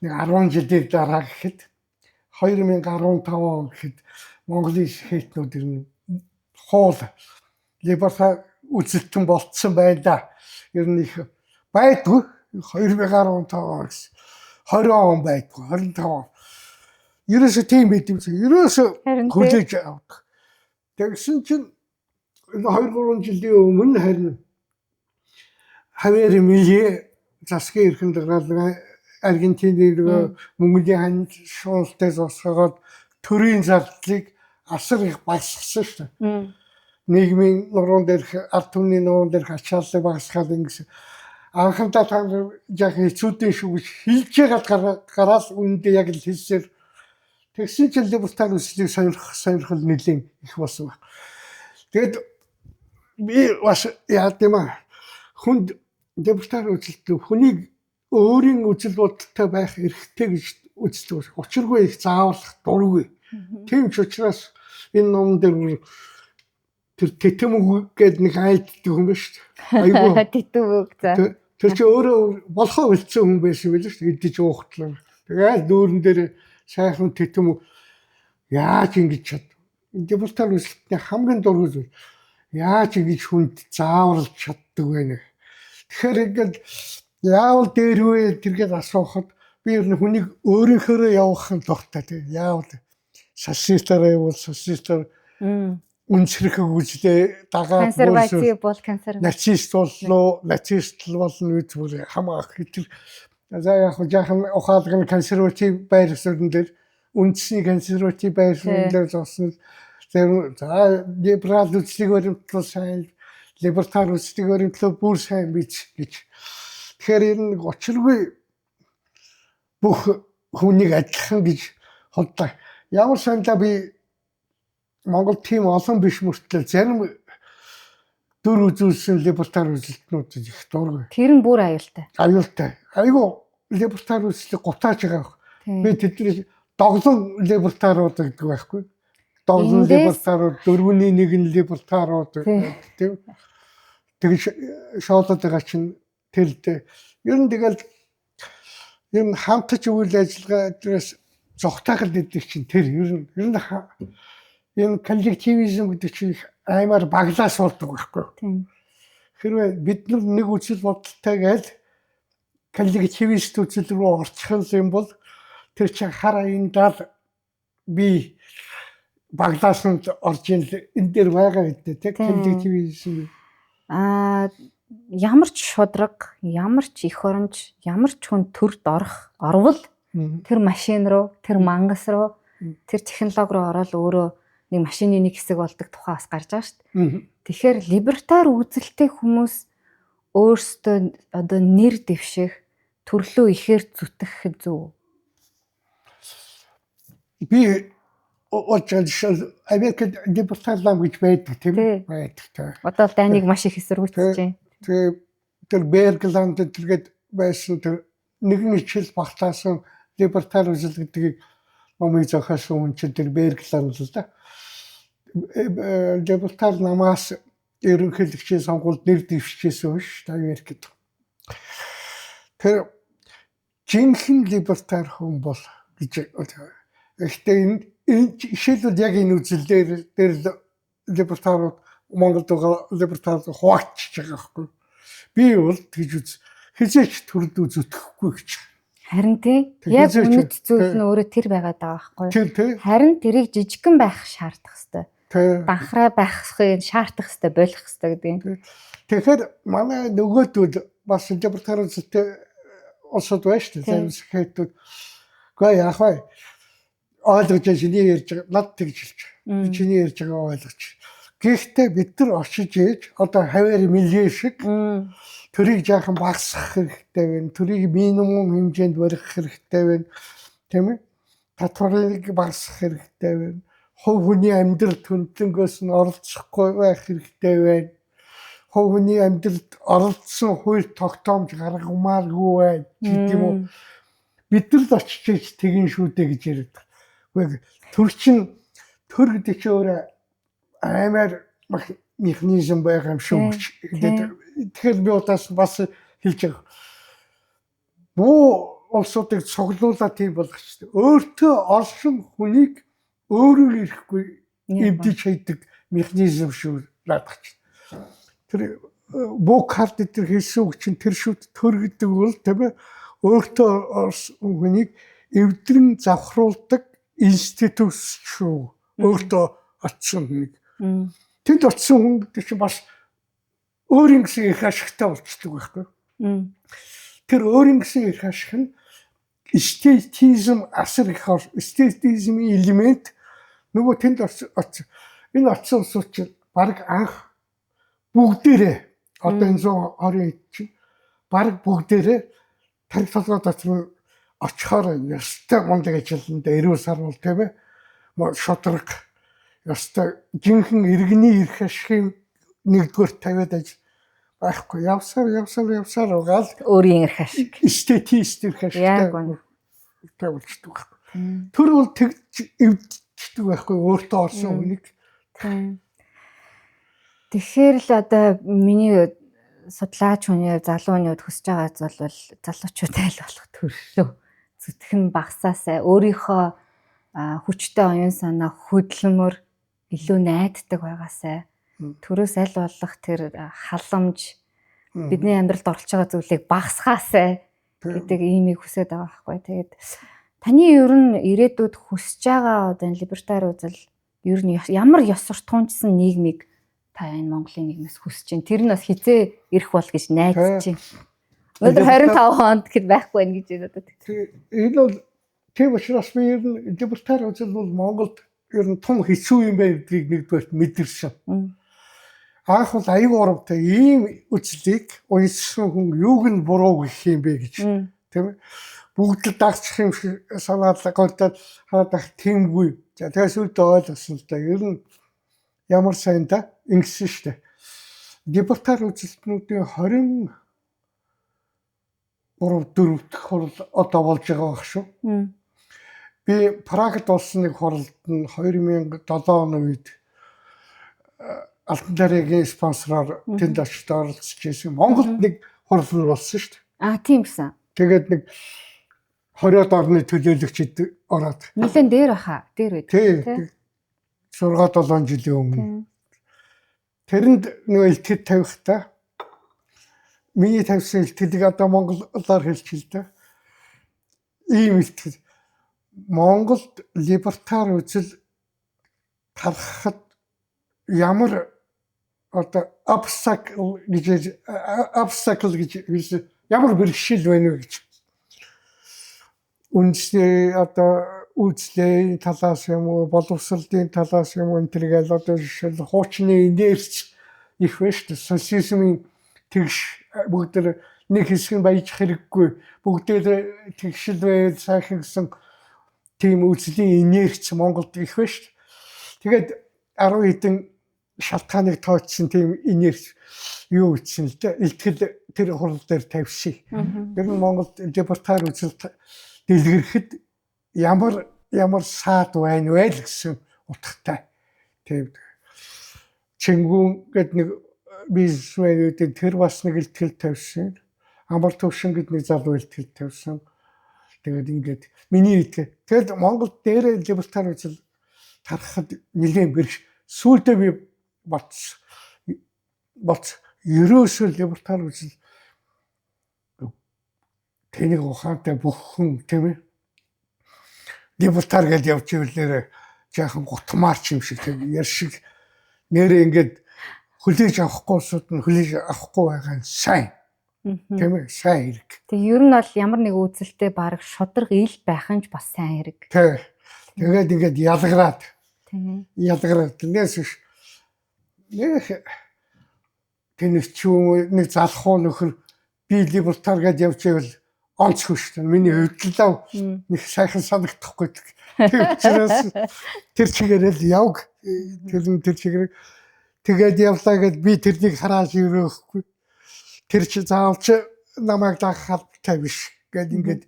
нэг 10 жилийн дараа гэхэд 2015 он гэхэд Монголын хэтнүүд ер нь хоол либертар үзэлтэн болцсон байлаа. Ер нь их байдгүй 2015 он гэсэн 20 он байдгүй 25 он. Ерөөсөө тийм байд юм чинь. Ерөөсөө хүлээж авдаг. Тэгсэн чинь 2-3 жилийн өмнө харин Хавьер Миле засгийн эрхэм даргаалал Аргентины Монголын ханд шуулттай зогсоогоод төрийн зардлыг асар их багасгасан шүү дээ. Нийгмийн нуруунд дээрх ард түмний нуруунд дээрх ачааллыг багасгаад ингэсэн. Анхандаа та яг хэцүүдийн шүү гэж хэлж яагаад гараад үүндээ яг л хэлсээр тэгсэн чинь либертар үзлийг сонирхол нэлийн их болсон байна. Тэгэд би бас яа гэм аа хүнд либертар үзэлт хүнийг өөрийн үзэл бодолтой байх эрхтэй гэж үздэг. Учиргүй их зааварлах дургүй. Тийм ч учраас энэ ном дээр тэр тэтэм үг гэдэг нэг айлддаг хүн байна шүү дээ. Айгуу. Тэтэм үг за. Тэр чи өөрөө болохоо үлдсэн хүн байсан байл шүү дээ. Идэж уухтлаа. Тэгээд дүүрэн дээр сайхан тэтэм яаж ингэж чад. Либертар үзэлтний хамгийн дургүй зүйл. Яаж ингэж хүнд зааварлаж чаддаг вэ нэ. Тэгэхээр ингээд яавал дээр вэ тэргээд асуухад би ер нь хүнийг өөрийнхөөрөө явах нь дуртай тийм яавал социалистаар явал социалистаар үнсрэх үзлээ дагаад консерватив бол консерватив нацист боллоо нацист болно гэж бүр хамаа хэтэр за яг жаахан ухаалгын консерватив байр суурин дээр үндэсний консерватив байр суурин дээр зосон за либерал үзлийг өрөмтлөө сайн либертар үзлийг өрөмтлөө бүр сайн биз гэж. Тэгэхээр энэ учиргүй бүх хүнийг адилхан гэж хотлоо. Ямар сандаа би Монгол тийм олон биш мөртлөө зарим дүр үзүүлсэн либертар үзэлтнүүд их дургүй. Тэр нь бүр аюултай. Аюултай. Айгу либертар үзлийг гутааж байгаа. Би тэдний доглон либертарууд гэдэг байхгүй. Доглон либертарууд 4-1 либертарууд тийм. Тэгж шоолоод байгаа чинь тэрдээ. Ер нь тэгэл юм хамтж үйл ажиллагаа дээрээс зогтаахад гэдэг чинь тэр ер нь энэ коллективизм гэдэг чинь аймаар баглаас болдог байхгүй. хэрвээ бид нэг үзэл бодолтой гээл коллективист үзэл рүү орчих юм бол тэр чинь хар аяндаа би баглаасанд орж ин энэ дээр байгаа гэдэг те коллективизм. Ямар ч шудраг, ямар ч эх оронч, ямар ч хүн төрд орвол тэр машин руу, тэр мангас руу, тэр технологи руу ороод өөрөө нэг машины нэг хэсэг болдог тухай бас гарч байгаа шүү дээ. Тэгэхээр либертар үзэлтэй хүмүүс өөрсдөө одоо нэр дэвших, төрлөө ихээр зүтгэх зөв. Би очиж Америкт либертар ламж байдаг тийм байдаг. Одоо л дайныг маш их эсэргүүцэж байна. Тэр Бергланд тэргээд байсан тэр нэгэн хичээл багтаасан либертар үзэл гэдгийг номыг зохиосон хүн чинь тэр Бергланд л да. Либертар намаас ерөнхийлөгчийн сонгуульд нэр дэвшижсэн биш Америкт. Тэр жинхэнэ либертар хүн бол гэж гэхдээ энэ жишээлбэл яг энэ үзэл дээр либертарууд Монголд байгаа либертарууд хуваачиж байгаа байхгүй. Би бол тэгж үз хизээч төрөлдөө зүтгэхгүй гэж. Харин тийм яг үнэт зүйл нь өөрөө тэр байгаад байгаа байхгүй. Харин тэрийг жижигхэн байх шаардах хэвээр. Данхраа байхын шаардах хэвээр болох хэвээр гэдэг юм. Тэгэхээр манай нөгөөдөл бас либертар үзэлтэй улсууд байна шүү дээ. Зарим сэхэтүүд гээ яах вэ? Ойлгож чиний ярьж байгаа над тэгж хэлж. Чиний ярьж байгаа ойлгож. Гэхдээ бид нар очиж ээж одоо хаваар мэлээ шиг төрийг жаахан багасгах хэрэгтэй байна. Төрийг минимум хэмжээнд барих хэрэгтэй байна. Тийм ээ? Татварыг багасгах хэрэгтэй байна. Хувь хүний амьдрал төлөвлөнгөөс нь оролцохгүй байх хэрэгтэй байна. Хувь хүний амьдралд оролцсон хууль тогтоомж гаргамааргүй байна гэдэг юм уу? Бид нар л очиж ээж тэгин шүү дээ гэж яриад. Төр гэдэг чинь өөрөө амар механизм байгаа юм шүү. Тэгэхээр би удаас бас хэлж байгаа. Буу улсуудыг цуглуулад тийм болгоч. Өөртөө оршин хүнийг өөрөө ирэхгүй эвдэж хайдаг механизм шүү наадах чинь. Тэр буу карт дээр хэлсэн үг чинь тэр шүт төр гэдэг бол тийм ээ өөртөө оршин хүнийг эвдрэн завхруулдаг институт шүү. Өөртөө очсон хүнийг. Тэнд очсон хүн гэдэг чинь бас өөрийн гэсэн их ашигтай болчихдог байхгүй. Тэр өөрийн гэсэн их ашиг нь эстетизм асар их эстетизмын элемент нөгөө тэнд очсон. Энэ очсон улсууд чинь баг анх бүгдээрээ одоо энэ 120 чинь баг бүгдээрээ тарих толгой дотор очихоор ёстой мундаг ажилтнанд эрүүл сарвал тийм ээ шудраг ёстой жинхэнэ иргэний эрх ашигын нэгдүгээр тавиад аж байхгүй явсаар угаал өөрийн эрх ашиг эстетист эрх ашигтай болчихдог байхгүй. Тэр бол тэгж эвдчихдэг байхгүй өөртөө орсон хүнийг. Тэгэхээр л одоо миний судлаач хүний залууны хувьд хүсэж байгаа зүйл бол залуучууд айл болох төрлөө зүтгэн багсаасаа өөрийнхөө хүчтэй оюун санаа хөдөлмөр илүү найддаг байгаасаа төрөөс аль болох тэр халамж бидний амьдралд орж байгаа зүйлийг багасгаасаа гэдэг иймийг хүсэж байгаа байхгүй. Тэгээд таны ер нь ирээдүйд хүсэж байгаа одоо либертар үзэл ер нь ямар ёс суртахуунчсан нийгмийг та энэ Монголын нийгмээс хүсэж байна. Тэр нь бас хизээ ирэх бол гэж найдаж байна. Өнөөдөр 25 хонд гэхэд байхгүй байх гэж байна одоо. Энэ бол тийм учраас би ер нь либертар үзэл бол Монголд ер нь том хэцүү юм байна гэдгийг нэгдүгээр мэдэрсэн. Анх бол аюул урамтай ийм үзлийг уншсан хүн юуг нь буруу гэх юм бэ гэж тийм ээ. Бүгд л дагчих юм шиг санаад гойдод хараад тиймгүй. За тэгээс үүдээ ойлгосон л да. Ер нь ямар сайн да ингэсэн шүү дээ. Либертар үзэлтнүүдийн 23-4 дахь хурал одоо болж байгаа байх шүү. Би Прагад болсон нэг хуралд нь 2007 оны үед Алтан дараагийн спонсороор тэнд очиж оролцож байсан. Монголд нэг хурал болсон шүү дээ. Тийм гэсэн. Тэгээд нэг 20-од орны төлөөлөгчд ороод. Нилэн дээр баха. Дээр үү. 6-7 жилийн өмнө. Тэрэнд нэг илтгэд тавихтаа миний тавьсан илтгэлийг одоо монголоор хэлж хэл дээ. Ийм илтгэл. Монголд либертар үзэл тархахад ямар одоо obstacle гэж ямар бэрхшээл байна вэ гэж. Үндэсний одоо үйлчлэлийн талаас юм уу, боловсролын талаас юм уу энэ төргээл одоо жишээл хуучны инерц их байна шүү дээ. Социализмын тэгш бүгд нэг хэсэг нь баяжих хэрэггүй. Бүгдээр тэгшил байл сайхан гэсэн тийм үйлчлэлийн инерц Монголд их байна шүү дээ. Тэгээд 10 хэдэн шалтгааныг тооцсон тийм инерц юу гэсэн л дээ. Илтгэл тэр хурал дээр тавьсан. Тэр нь Монголд либертар үзэл дэлгэрхэд ямар саад байна вэ гэсэн утгатай. Тийм. Чингүн гэдэг нэг бизнесмэнүүдийн тэр бас нэг илтгэл тавьсан. Амар төвшин гэдэг нэг залуу илтгэл тавьсан. Тэгээд ингээд миний илтгэл. Тэгэд Монголд дээр либертар үзэл тархахад нэлээд бэрх. Сүүлдээ би боц ерөөсөө либертар үзэл тэнийг ухаантай бүх хүн тийм ээ. Либертар гэж явж ивэл жаахан гутмаарч юм шиг тийм яр шиг нэрээ ингээд хүлээж авахгүй сууд нь хүлээж авахгүй байгаа нь сайн. Тийм ээ, сайн хэрэг. Тэг ер нь бол ямар нэг үзэлтэй баг шудраг ил байх нь бас сайн хэрэг. Тэгээд ингээд ялгараад. Тийм. Ялгараад нээс нэх тэнэг ч юм нэг залхуу нөхөр би либертар гэж явж ивэл онцгүй шүү дээ. Миний хувьд л нэг сайхан санагдахгүй. Тэр учраас тэр чигээрээ л явг. Тэр чигээр тэгээд явлаа гэд би тэрнийг хараад өрөөхгүй. Тэр чи заавалч намайг даахалтай биш гэд ингээд.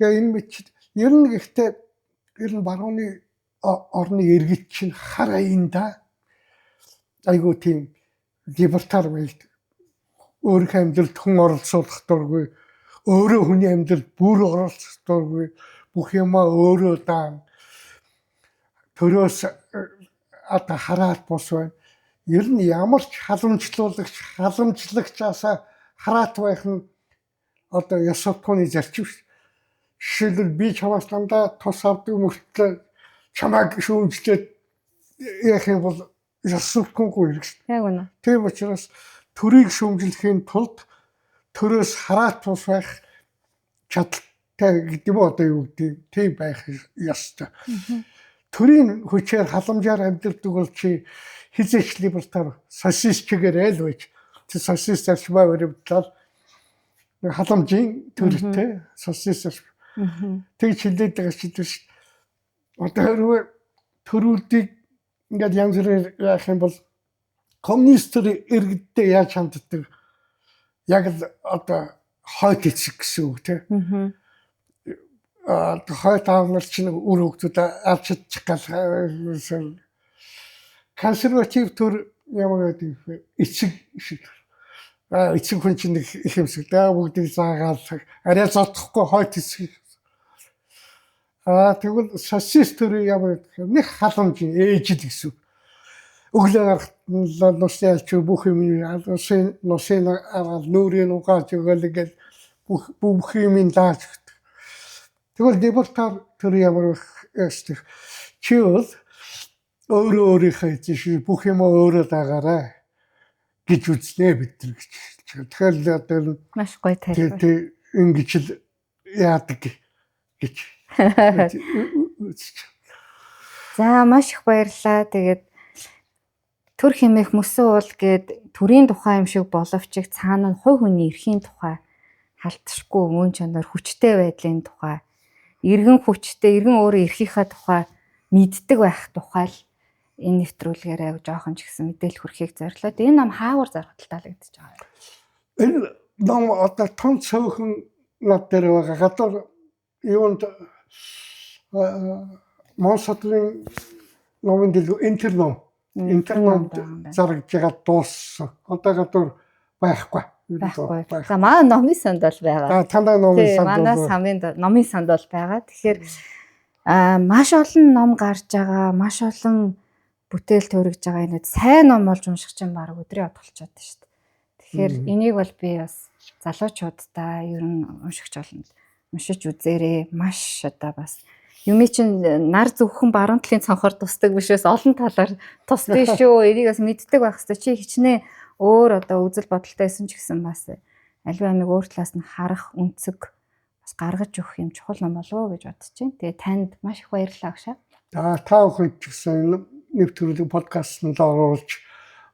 Тэгээ энэ мэт ер нь гэхдээ ер нь барууны орны иргэд чинь хар аянда айгуу тийм либертар байд. Өөрийнхөө амьдралд хүн оролцуулах дургүй. Өөрөө хүний амьдралд бүр оролцох дургүй. Бүх юмаа өөрөө даан. Төрөөс ата хараад бос байна. Ер нь ямар ч халамжлагчаасаа хараат байх нь одоо ёс суртахууны зарчим шүү. Жишээлбэл би чамаас дандаа тус авдаг мөртлөө чамайг шүүмжлээд яах юм бол ёс суртахуугүй хэрэг шүү. Яг үнэ. Тийм учраас төрийг шүүмжлэхийн тулд төрөөс хараат бус байх чадaltaй гэдэг нь одоо юу гэдэг тийм байх ёстой. Төрийн хүчээр халамжаар амьдардаг бол чи хизээч либертар социалист чигээр айл байж социалист зарчмаа өрөвдлээ халамжийн төртэй социалист тэг хилээд байгаа ч гэдэг шүү. Одоо хэрвээ төрүүдийг ингээд янз бүрээр яах юм бол коммунистэр иргэдтэй яаж ханддаг яг л одоо хойд эцэг гэсэн үг тийм. Хойд аавнал чинь үр хөвгтүүд авч чадчих гал консерватив төр ямар гэдэг эцэг шиг. Эцэг хүн чинь их юмсэг даа бүгдийг заагаал арай зодохгүй хойд эцэг. Тэгвэл социалист төр ямар гэдэг нэг халамж ээжил гэсэн. Өглөө гарахт нусын алч бүх юм нусын нүрийн угааж өгөөл гэж бүх юм дааж өгдөг. Тэгвэл либертар төр ямар өстөх чи бол өөрийнхөө эзэн бүх юм өөрөө дагаарай гэж үзнэ бид нар гэж. Тэгэхээр одоо маш гоё тайлбар. Тэг ингэж л яадаг гэж. За маш их баярлалаа. Тэгээд төр хэмээх мөсөн уул гээд төрийн тухай юм шиг боловч цаана нь хувь хүний эрхийн тухай халтшгүй мөн чанар хүчтэй байдлын тухай иргэн хүчтэй иргэн өөрөө эрхийнхээ тухай мэддэг байх тухай л энэ нэвтрүүлгээр аяг жоохон ч гэсэн мэдээлэл хүрхийг зорилоод энэ ном хаавар зархад таалагдчихж байгаа. Энэ ном одоо том цөөхөн над дээр байгаа гадар юунд Монсодрын номын дэлгүүр интерном зарагдж байгаа дууссан. Одоо гадар байхгүй. За манай номын санд бол байгаа. Танай номын санд. Манай самын номын санд бол байгаа. Тэгэхээр маш олон ном гарч байгаа, маш олон бүтээл төрөгж байгаа энэ сайн ном болж унших чинь баг өдрийн од болчиход байна шүү дээ. Тэгэхээр энийг бол би бас залуучуудаа ер нь уншигч олонд уншиж үзээрэй. Маш одоо бас юм чинь нар зөвхөн баруун талын цонхоор тусдаг бишээс олон талаар тусдаг шүү. Энийг бас мэддэг байх хэрэгтэй. Чи хичнээн өөр одоо үзэл бодолтой байсан ч гэсэн бас аливаа амиг өөр талаас нь харах үнцэг бас гаргаж өгөх юм чухал ном болов уу гэж бодож байна. Тэгээ танд маш их баярлалаа агшаа. За та бүхэнд ч гэсэн нэг төрлийн подкастт оруулж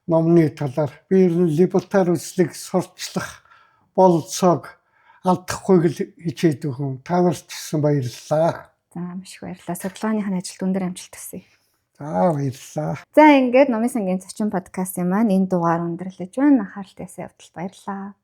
номны талаар би ер нь либертар үзлийг сурчлах болцоог алдахгүй л хичээдэг хүн. Та нарт ч гэсэн баярлалаа. За маш их баярлалаа. Судалгааныхын ажилд өндөр амжилт хүсье. За баярлалаа. За ингээд Номын сангийн зочин подкастын маань энэ дугаар өндөрлөж байна. Анхаарал тавьсан явдал баярлалаа.